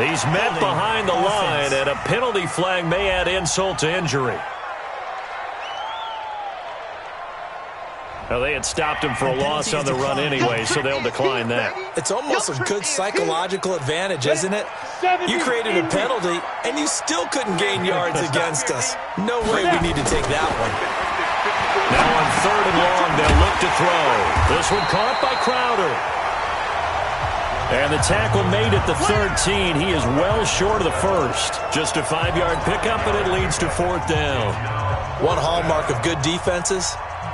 He's met behind the line, and a penalty flag may add insult to injury. Well, they had stopped him for a loss on the run anyway, so they'll decline that. It's almost a good psychological advantage, isn't it? You created a penalty, and you still couldn't gain yards against us. No way we need to take that one. Now on 3rd and long, they'll look to throw. This one caught by Crowder. And the tackle made at the 13. He is well short of the first. Just a 5-yard pickup, and it leads to 4th down. One hallmark of good defenses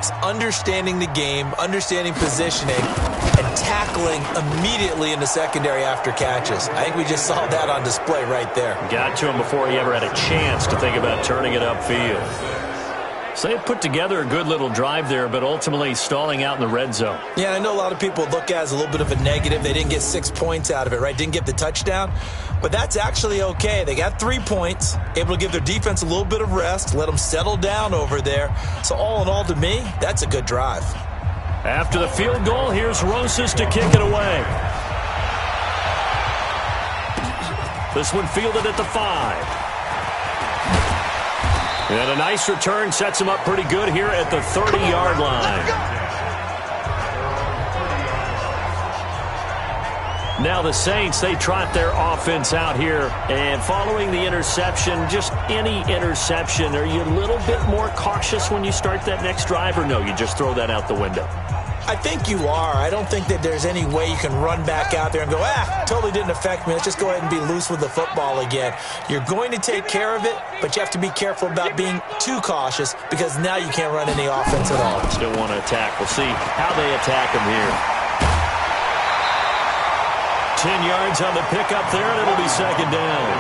is understanding the game, understanding positioning, and tackling immediately in the secondary after catches. I think we just saw that on display right there. Got to him before he ever had a chance to think about turning it upfield. So they put together a good little drive there, but ultimately stalling out in the red zone. Yeah, I know a lot of people look at it as a little bit of a negative. They didn't get 6 points out of it, right? Didn't get the touchdown. But that's actually okay. They got 3 points, able to give their defense a little bit of rest, let them settle down over there. So all in all, to me, that's a good drive. After the field goal, here's Rosas to kick it away. This one fielded at the 5. And a nice return sets him up pretty good here at the 30-yard line. Now the Saints, they trot their offense out here. And following the interception, just any interception, are you a little bit more cautious when you start that next drive, or no, you just throw that out the window? I think you are. I don't think that there's any way you can run back out there and go, totally didn't affect me. Let's just go ahead and be loose with the football again. You're going to take care of it, but you have to be careful about being too cautious because now you can't run any offense at all. Still want to attack. We'll see how they attack him here. 10 yards on the pickup there, and it'll be 2nd down.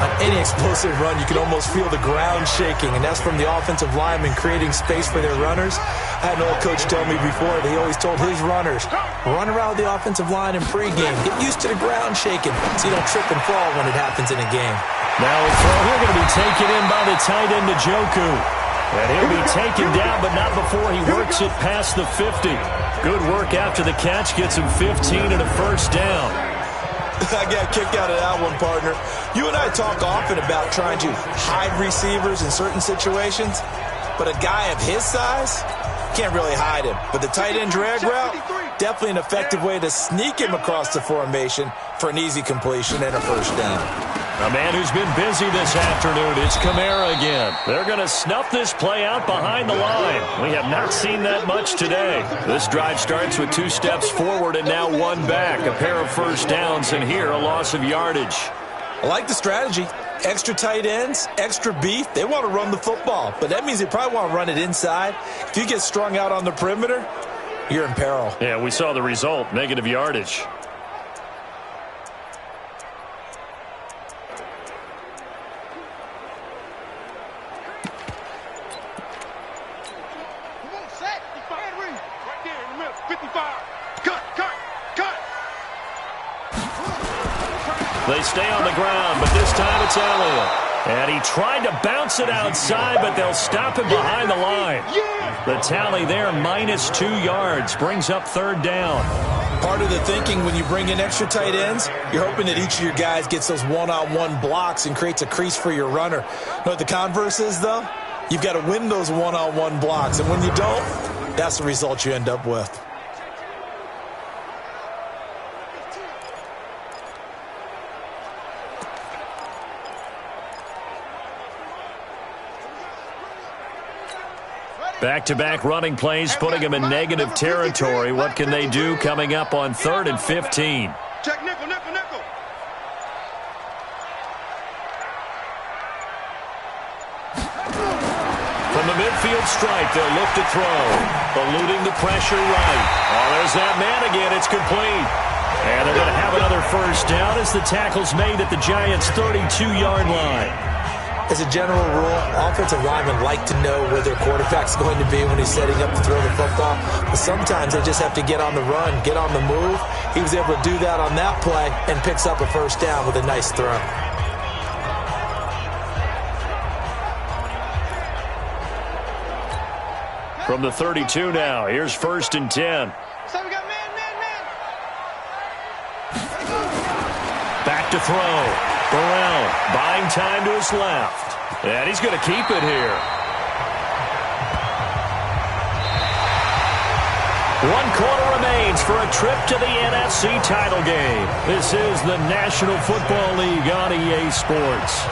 On any explosive run, you can almost feel the ground shaking, and that's from the offensive linemen creating space for their runners. I had an old coach tell me before that he always told his runners, run around with the offensive line in pregame. Get used to the ground shaking so you don't trip and fall when it happens in a game. Now a throw here going to be taken in by the tight end, Njoku. And he'll be taken down, but not before he works it past the 50. Good work after the catch, gets him 15 and a 1st down. I got kicked out of that one, partner. You and I talk often about trying to hide receivers in certain situations, but a guy of his size can't really hide him. But the tight end drag route, definitely an effective way to sneak him across the formation for an easy completion and a 1st down. A man who's been busy this afternoon, it's Kamara again. They're going to snuff this play out behind the line. We have not seen that much today. This drive starts with 2 steps forward and now 1 back. A pair of 1st downs, and here a loss of yardage. I like the strategy. Extra tight ends, extra beef. They want to run the football, but that means they probably want to run it inside. If you get strung out on the perimeter, you're in peril. Yeah, we saw the result, negative yardage. They stay on the ground, but this time it's Elliott. And he tried to bounce it outside, but they'll stop him behind the line. The tally there, -2 yards, brings up 3rd down. Part of the thinking when you bring in extra tight ends, you're hoping that each of your guys gets those one-on-one blocks and creates a crease for your runner. You know what the converse is, though? You've got to win those one-on-one blocks, and when you don't, that's the result you end up with. Back-to-back running plays, putting them in negative territory. What can they do coming up on 3rd and 15? Check nickel, nickel, nickel. From the midfield stripe, they'll look to throw. Eluding the pressure right. Oh, there's that man again. It's complete. And they're going to have another 1st down as the tackle's made at the Giants' 32-yard line. As a general rule, offensive linemen like to know where their quarterback's going to be when he's setting up to throw the football. But sometimes they just have to get on the run, get on the move. He was able to do that on that play and picks up a 1st down with a nice throw. From the 32 now, here's 1st and 10. So we got man. Back to to throw. Burrell buying time to his left. And he's going to keep it here. 1 quarter remains for a trip to the NFC title game. This is the National Football League on EA Sports.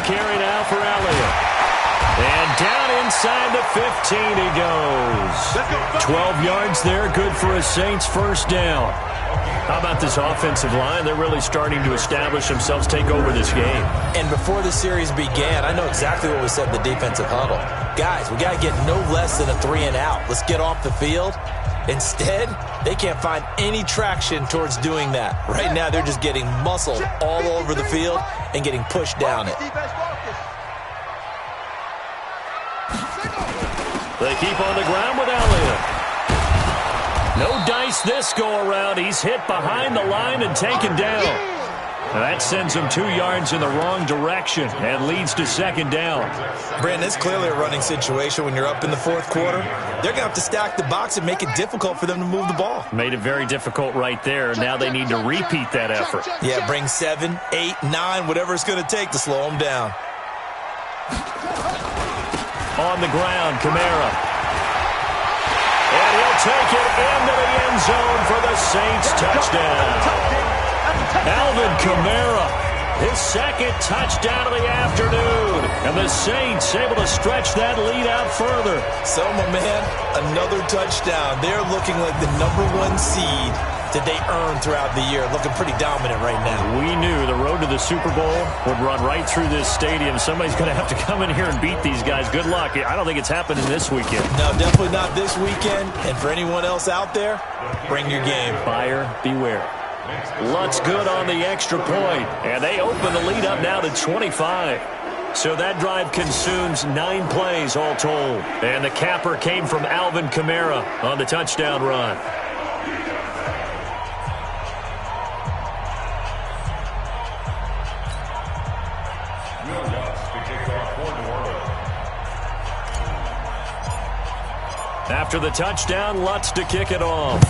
Carry now for Elliott. And down inside the 15 he goes. 12 yards there, good for a Saints first down. How about this offensive line? They're really starting to establish themselves, take over this game. And before the series began, I know exactly what we said in the defensive huddle. Guys, we got to get no less than a 3-and-out. Let's get off the field. Instead, they can't find any traction towards doing that. Right now, they're just getting muscled all over the field and getting pushed down it. They keep on the ground with Elliott. No dice this go-around. He's hit behind the line and taken down. That sends him 2 yards in the wrong direction and leads to second down. Brandon, it's clearly a running situation when you're up in the fourth quarter. They're going to have to stack the box and make it difficult for them to move the ball. Made it very difficult right there. Now they need to repeat that effort. Yeah, bring 7, 8, 9, whatever it's going to take to slow them down. On the ground, Kamara. And he'll take it into the end zone for the Saints touchdown. Alvin Kamara, his second touchdown of the afternoon. And the Saints able to stretch that lead out further. So, my man, another touchdown. They're looking like the #1 seed that they earned throughout the year. Looking pretty dominant right now. We knew the road to the Super Bowl would run right through this stadium. Somebody's going to have to come in here and beat these guys. Good luck. I don't think it's happening this weekend. No, definitely not this weekend. And for anyone else out there, bring your game. Buyer beware. Lutz good on the extra point, and they open the lead up now to 25. So that drive consumes 9 plays all told. And the capper came from Alvin Kamara on the touchdown run. After the touchdown, Lutz to kick it off.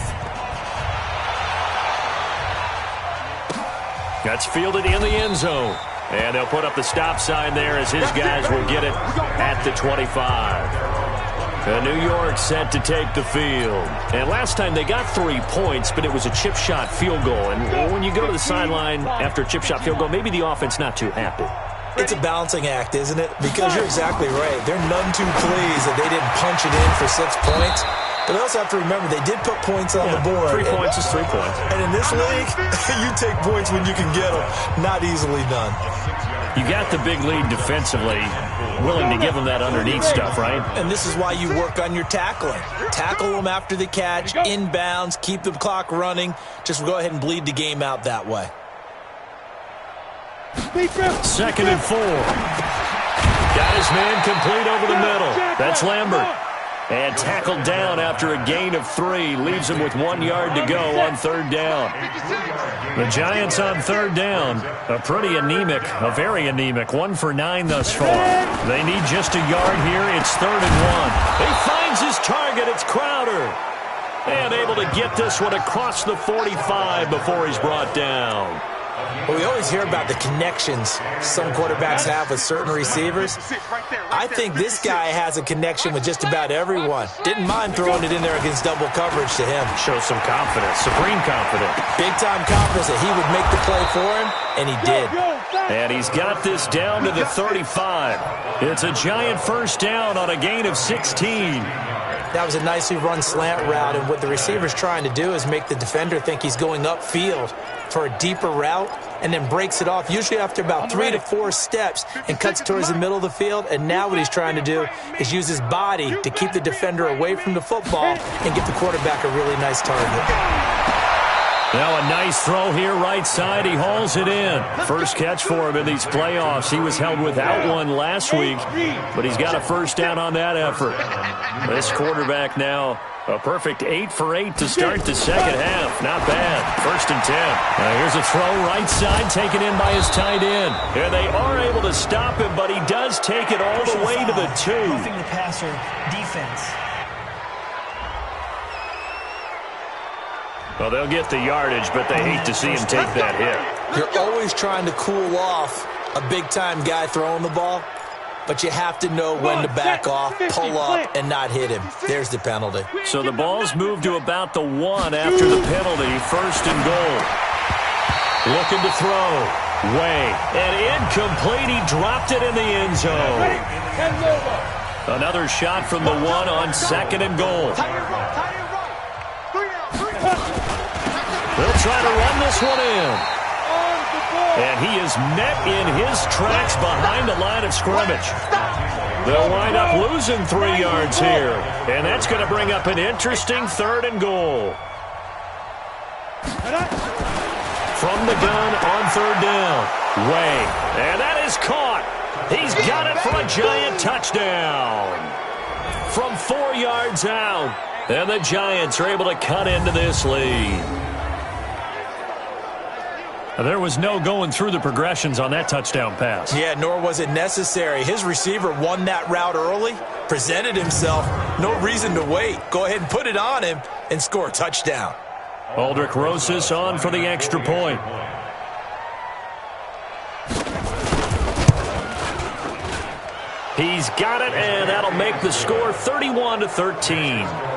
That's fielded in the end zone. And they'll put up the stop sign there as his guys will get it at the 25. New York set to take the field. And last time they got 3 points, but it was a chip shot field goal. And when you go to the sideline after a chip shot field goal, maybe the offense not too happy. It's a balancing act, isn't it? Because you're exactly right. They're none too pleased that they didn't punch it in for 6 points. But they also have to remember they did put points on the board. 3 points is 3 points. And in this league, you take points when you can get them. Not easily done. You got the big lead defensively, willing to give them that underneath stuff, right? And this is why you work on your tackling. Tackle them after the catch, inbounds, keep the clock running. Just go ahead and bleed the game out that way. 2nd and 4. Got his man complete over the middle. That's Lambert. And tackled down after a gain of 3. Leaves him with 1 yard to go on 3rd down. The Giants on 3rd down. A very anemic 1 for 9 thus far. They need just a yard here. It's 3rd and 1. He finds his target. It's Crowder. And able to get this one across the 45 before he's brought down. Well, we always hear about the connections some quarterbacks have with certain receivers. I think this guy has a connection with just about everyone. Didn't mind throwing it in there against double coverage to him. Shows some confidence, supreme confidence. Big-time confidence that he would make the play for him, and he did. And he's got this down to the 35. It's a Giant first down on a gain of 16. That was a nicely run slant route, and what the receiver's trying to do is make the defender think he's going upfield for a deeper route and then breaks it off, usually after about 3 to 4 steps, and cuts towards the middle of the field. And now what he's trying to do is use his body to keep the defender away from the football and give the quarterback a really nice target. Now a nice throw here right side. He hauls it in. First catch for him in these playoffs. He was held without one last week, but he's got a first down on that effort. This quarterback now A perfect 8 for 8 to start the second half. Not bad. 1st and 10. Now here's a throw right side taken in by his tight end. And they are able to stop him, but he does take it all the way to the 2. Roughing the passer defense. Well, they'll get the yardage, but they hate to see him take that hit. You're always trying to cool off a big-time guy throwing the ball, but you have to know when to back off, pull up, and not hit him. There's the penalty. So the ball's moved to about the 1 after the penalty. 1st and goal. Looking to throw. Way. And incomplete. He dropped it in the end zone. Another shot from the 1 on 2nd and goal. They'll try to run this one in. And he is met in his tracks behind the line of scrimmage. They'll wind up losing 3 yards here. And that's going to bring up an interesting 3rd and goal. From the gun on 3rd down. Way. And that is caught. He's got it for a giant touchdown. From 4 yards out. And the Giants are able to cut into this lead. There was no going through the progressions on that touchdown pass. Yeah, nor was it necessary. His receiver won that route early, presented himself. No reason to wait. Go ahead and put it on him and score a touchdown. Aldrick Rosas on for the extra point. He's got it, and that'll make the score 31-13.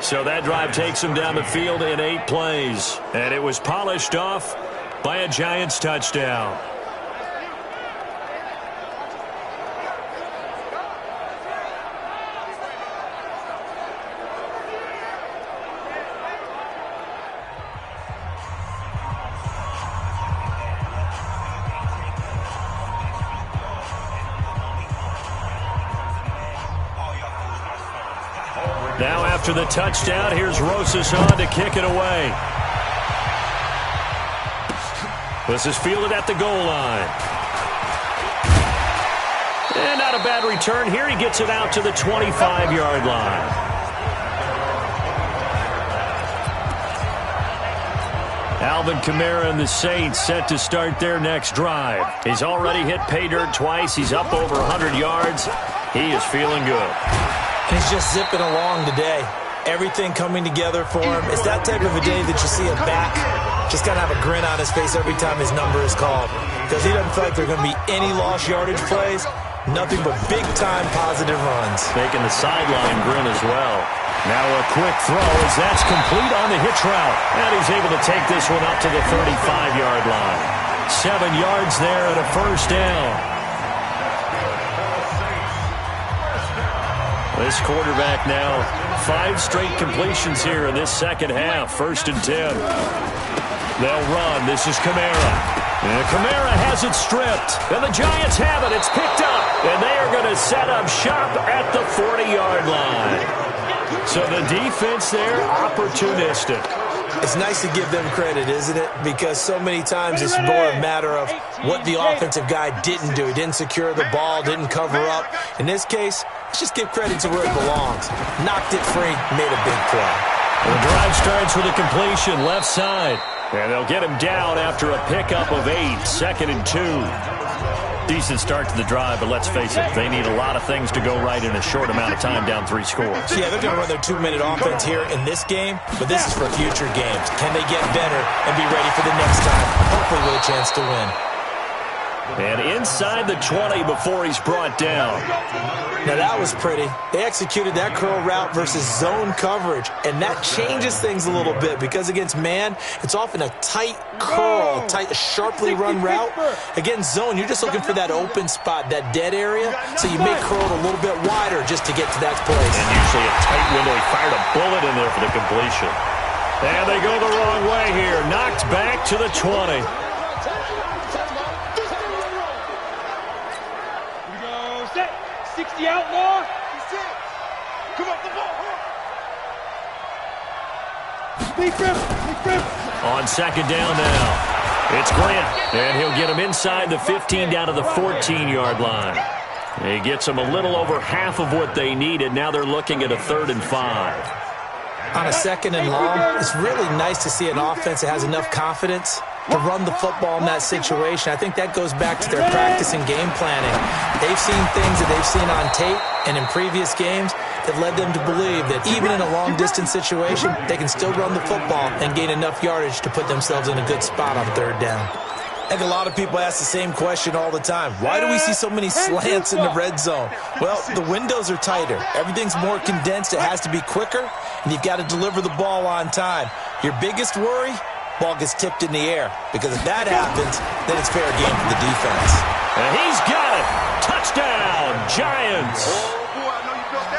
So that drive takes him down the field in 8 plays. And it was polished off by a Giants touchdown. Now after the touchdown, here's Rosas on to kick it away. This is fielded at the goal line. And not a bad return here. He gets it out to the 25-yard line. Alvin Kamara and the Saints set to start their next drive. He's already hit pay dirt twice. He's up over 100 yards. He is feeling good. He's just zipping along today. Everything coming together for him. It's that type of a day that you see a back just kind of have a grin on his face every time his number is called. Because he doesn't feel like there are going to be any lost yardage plays. Nothing but big-time positive runs. Making the sideline grin as well. Now a quick throw as that's complete on the hitch route. And he's able to take this one up to the 35-yard line. 7 yards there and a 1st down. This quarterback now 5 straight completions here in this second half. 1st and 10. They'll run. This is Kamara. And Kamara has it stripped. And the Giants have it. It's picked up. And they are going to set up shop at the 40-yard line. So the defense there, opportunistic. It's nice to give them credit, isn't it? Because so many times it's more a matter of what the offensive guy didn't do. He didn't secure the ball, didn't cover up. In this case, let's just give credit to where it belongs. Knocked it free, made a big play. The drive starts with a completion left side. And they'll get him down after a pickup of 8. 2nd and 2. Decent start to the drive, but let's face it, they need a lot of things to go right in a short amount of time, down 3 scores. Yeah, they're going to run their 2-minute offense here in this game, but this is for future games. Can they get better and be ready for the next time? Hopefully with a chance to win. And inside the 20 before he's brought down. Now that was pretty. They executed that curl route versus zone coverage, and that changes things a little bit because against man, it's often a tight curl, tight, sharply run route. Against zone, you're just looking for that open spot, that dead area, so you may curl it a little bit wider just to get to that place. And usually a tight window. He fired a bullet in there for the completion. And they go the wrong way here. Knocked back to the 20. 60 outlaw. Come on, On 2nd down now. It's Grant. And he'll get him inside the 15 down to the 14-yard line. He gets them a little over half of what they needed. Now they're looking at a 3rd and 5. On a 2nd and long, it's really nice to see an offense that has enough confidence to run the football in that situation. I think that goes back to their practice and game planning. They've seen things that they've seen on tape and in previous games that led them to believe that even in a long-distance situation, they can still run the football and gain enough yardage to put themselves in a good spot on 3rd down. I think a lot of people ask the same question all the time. Why do we see so many slants in the red zone? Well, the windows are tighter. Everything's more condensed. It has to be quicker, and you've got to deliver the ball on time. Your biggest worry? Ball gets tipped in the air, because if that happens, then it's fair game for the defense. And he's got it. Touchdown, Giants.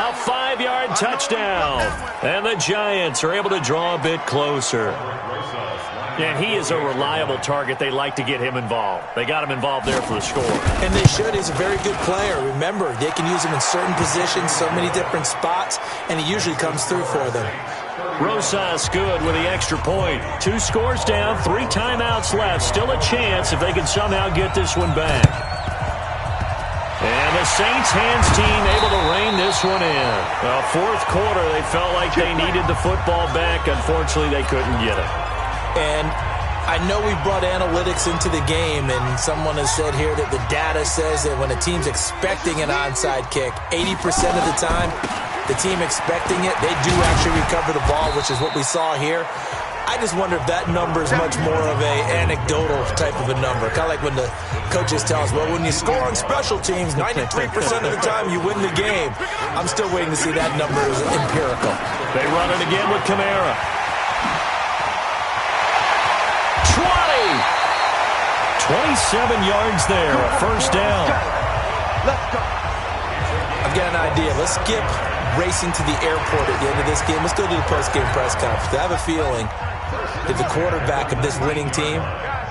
A 5-yard touchdown. And the Giants are able to draw a bit closer. And he is a reliable target. They like to get him involved. They got him involved there for the score. And they should. He's a very good player. Remember, they can use him in certain positions, so many different spots, and he usually comes through for them. Rosas good with the extra point. 2 scores down, 3 timeouts left. Still a chance if they can somehow get this one back. And the Saints hands team able to rein this one in. Well, 4th quarter, they felt like they needed the football back. Unfortunately, they couldn't get it. And I know we brought analytics into the game, and someone has said here that the data says that when a team's expecting an onside kick, 80% of the time, the team expecting it, they do actually recover the ball, which is what we saw here. I just wonder if that number is much more of a anecdotal type of a number. Kind of like when the coaches tell us, well, when you score on special teams, 93% of the time you win the game. I'm still waiting to see that number is empirical. They run it again with Kamara. 27 yards there, a 1st down. I've got an idea. Let's skip racing to the airport at the end of this game. Let's go to the post-game press conference. I have a feeling that the quarterback of this winning team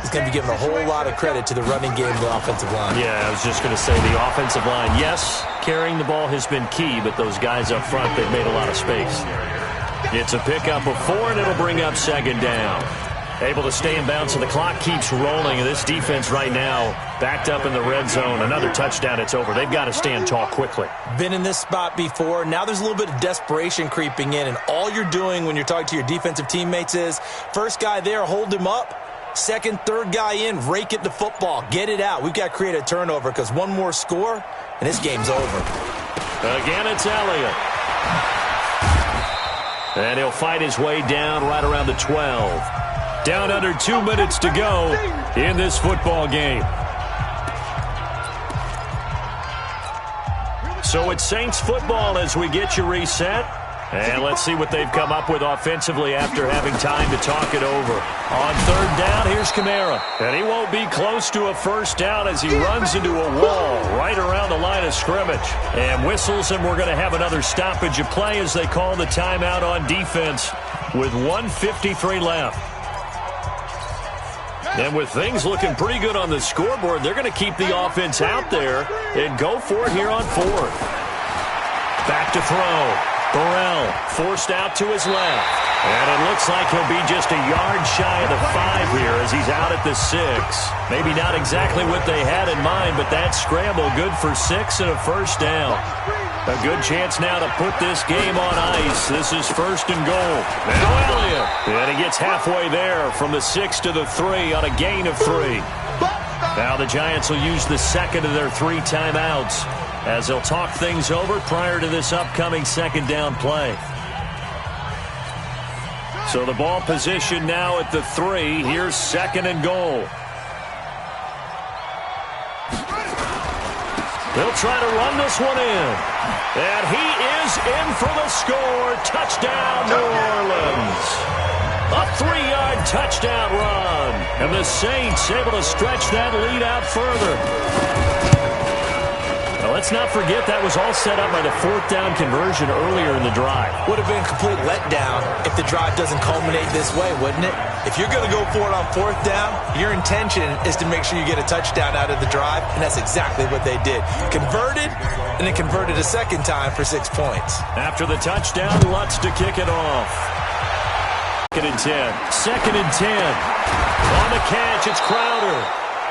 is going to be given a whole lot of credit to the running game of the offensive line. Yeah, I was just going to say the offensive line. Yes, carrying the ball has been key, but those guys up front, they've made a lot of space. It's a pickup of 4, and it'll bring up 2nd down. Able to stay in bounds, and the clock keeps rolling. And this defense right now backed up in the red zone. Another touchdown, it's over. They've got to stand tall quickly. Been in this spot before. Now there's a little bit of desperation creeping in, and all you're doing when you're talking to your defensive teammates is, first guy there, hold him up. 2nd, 3rd guy in, rake it to football. Get it out. We've got to create a turnover, because one more score, and this game's over. Again, it's Elliott. And he'll fight his way down right around the 12. Down under 2 minutes to go in this football game. So it's Saints football as we get you reset. And let's see what they've come up with offensively after having time to talk it over. On 3rd down, here's Kamara. And he won't be close to a 1st down as he runs into a wall right around the line of scrimmage. And whistles, and we're going to have another stoppage of play as they call the timeout on defense with 1:53 left. And with things looking pretty good on the scoreboard, they're going to keep the offense out there and go for it here on 4th. Back to throw. Burrell forced out to his left. And it looks like he'll be just a yard shy of the 5 here as he's out at the 6. Maybe not exactly what they had in mind, but that scramble good for 6 and a 1st down. A good chance now to put this game on ice. This is 1st and goal. Now Elliott. And he gets halfway there from the 6 to the 3 on a gain of 3. Now the Giants will use the 2nd of their 3 timeouts as they'll talk things over prior to this upcoming 2nd down play. So the ball position now at the 3. Here's 2nd and goal. They'll try to run this one in. And he is in for the score. Touchdown, New Orleans. A 3-yard touchdown run. And the Saints able to stretch that lead out further. Now, let's not forget that was all set up by the 4th down conversion earlier in the drive. Would have been a complete letdown if the drive doesn't culminate this way, wouldn't it? If you're going to go for it on 4th down, your intention is to make sure you get a touchdown out of the drive, and that's exactly what they did. Converted, and then converted a 2nd time for 6 points. After the touchdown, Lutz to kick it off. 2nd and 10. 2nd and 10. On the catch, it's Crowder.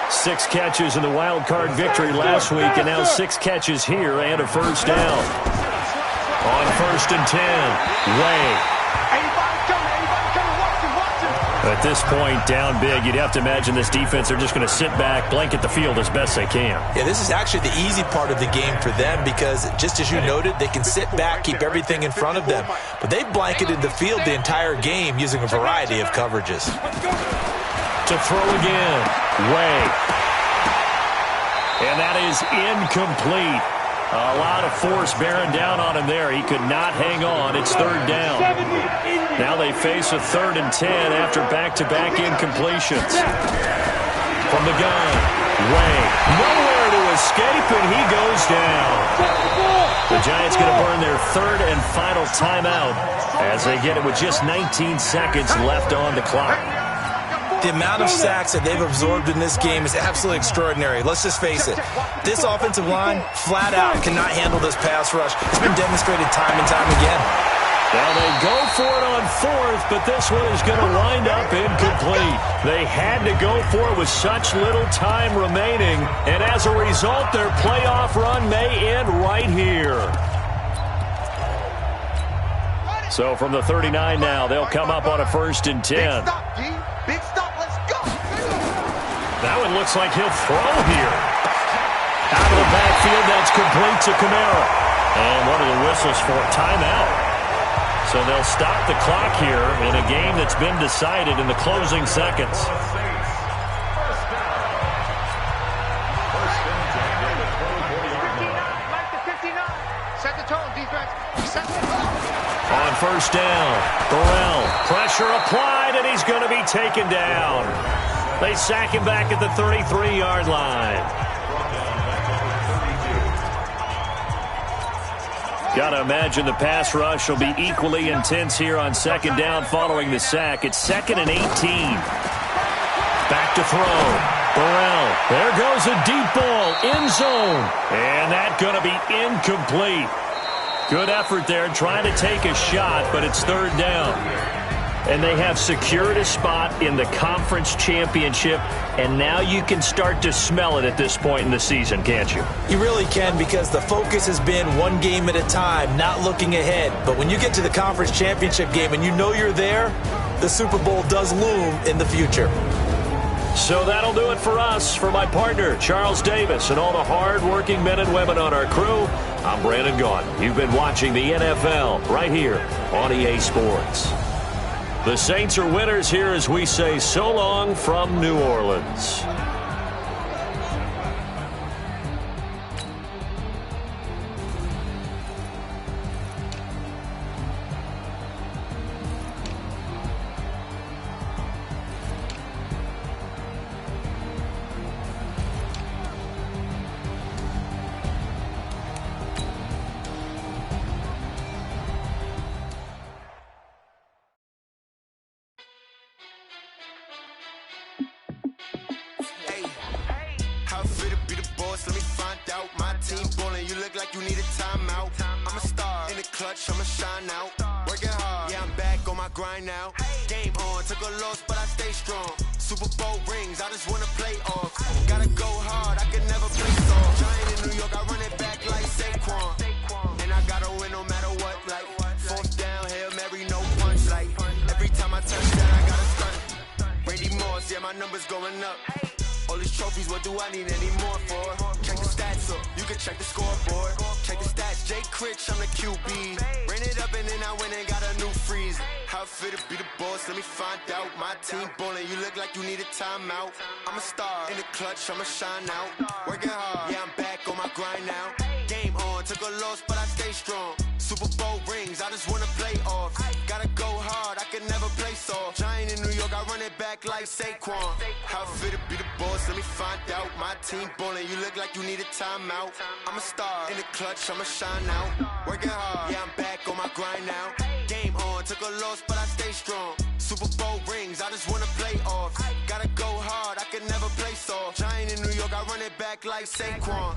6 catches in the wild card victory last week, and now 6 catches here and a first down. On 1st and 10, Way. At this point, down big, you'd have to imagine this defense, they're just going to sit back, blanket the field as best they can. Yeah, this is actually the easy part of the game for them because, just as you noted, they can sit back, keep everything in front of them. But they've blanketed the field the entire game using a variety of coverages. To throw again, Way. And that is incomplete. A lot of force bearing down on him there. He could not hang on. It's 3rd down. Now they face a 3rd and 10 after back-to-back incompletions. From the gun, Way. Nowhere to escape, and he goes down. The Giants going to burn their 3rd and final timeout as they get it with just 19 seconds left on the clock. The amount of sacks that they've absorbed in this game is absolutely extraordinary. Let's just face it. This offensive line, flat out, cannot handle this pass rush. It's been demonstrated time and time again. Now they go for it on 4th, but this one is going to wind up incomplete. They had to go for it with such little time remaining, and as a result, their playoff run may end right here. So from the 39 now, they'll come up on a 1st and 10. Big stop, let's go! That one looks like he'll throw here. Out of the backfield, that's complete to Kamara. And what are the whistles for? Timeout. So they'll stop the clock here in a game that's been decided in the closing seconds. Set the tone, defense. Set the tone. On 1st down, Burrell, pressure applied, and he's going to be taken down. They sack him back at the 33-yard line. Got to imagine the pass rush will be equally intense here on 2nd down following the sack. It's 2nd and 18. Back to throw. Burrell, there goes a deep ball, end zone. And that's going to be incomplete. Good effort there, trying to take a shot, but it's 3rd down. And they have secured a spot in the conference championship, and now you can start to smell it at this point in the season, can't you? You really can, because the focus has been one game at a time, not looking ahead. But when you get to the conference championship game and you know you're there, the Super Bowl does loom in the future. So that'll do it for us. For my partner, Charles Davis, and all the hard-working men and women on our crew, I'm Brandon Gaudin. You've been watching the NFL right here on EA Sports. The Saints are winners here as we say so long from New Orleans. I'ma shine out. Working hard, yeah, I'm back on my grind now. Game on, took a loss, but I stay strong. Super Bowl rings, I just wanna play off. Gotta go hard, I can never play soft. Giant in New York, I run it back like Saquon. And I gotta win no matter what, like 4th down, Hail Mary, no punch. Like every time I touch that, I gotta stun. Brady Moss, yeah, my numbers going up. All these trophies, what do I need any more for? Check the stats up, you can check the scoreboard. Check the stats, Jay Critch, I'm the QB. Ran it up and then I went and got a new freeze. How fit to be the boss, let me find out. My team ballin', you look like you need a timeout. I'm a star, in the clutch, I'ma shine out. Working hard, yeah, I'm back on my grind now. Game on, took a loss, but I stay strong. Super Bowl rings, I just wanna play off. Gotta go hard, I can never play soft. Giant in New York, I run it back like Saquon. How fit to be the boss, let me find out. My team ballin', you look like you need a timeout. I'm a star, in the clutch, I'ma shine out. Working hard, yeah, I'm back on my grind now. Game on, took a loss, but I stay strong. Super Bowl rings, I just wanna play off. Gotta go hard, I can never play soft. Giant in New York, I run it back like Saquon.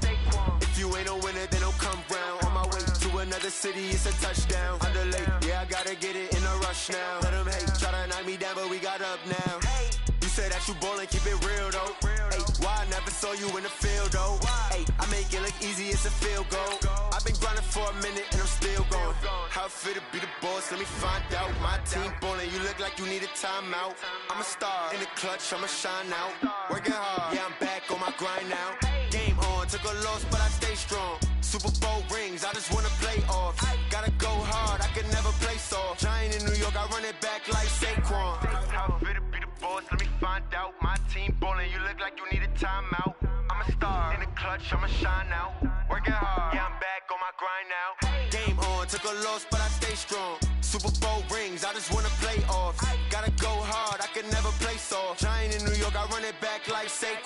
If you ain't a winner, then don't come round. On my way to another city, it's a touchdown. Underlay, yeah, I gotta get it in a rush now. Let them hate, try to knock me down, but we got up now. You say that you ballin', keep it real though. Hey, why throw you in the field, though. Hey, I make it look easy, it's a field goal. I've been grinding for a minute and I'm still going. How it feel to be the boss, let me find out. My team ballin', you look like you need a timeout. I'm a star in the clutch, I'ma shine out. Working hard, yeah, I'm back on my grind now. Game on, took a loss, but I stay strong. Super Bowl rings, I just wanna play off. Gotta go hard, I can never play soft. Giant in New York, I run it back like Saquon. How it feel to be the boss, let me find out. My team ballin', you look like you need a timeout. I'm a star in the clutch, I'ma shine out. Working hard, yeah, I'm back on my grind now. Game on, took a loss, but I stay strong. Super Bowl rings, I just wanna play off. Gotta go hard, I can never play soft. Giant in New York, I run it back like Saquon.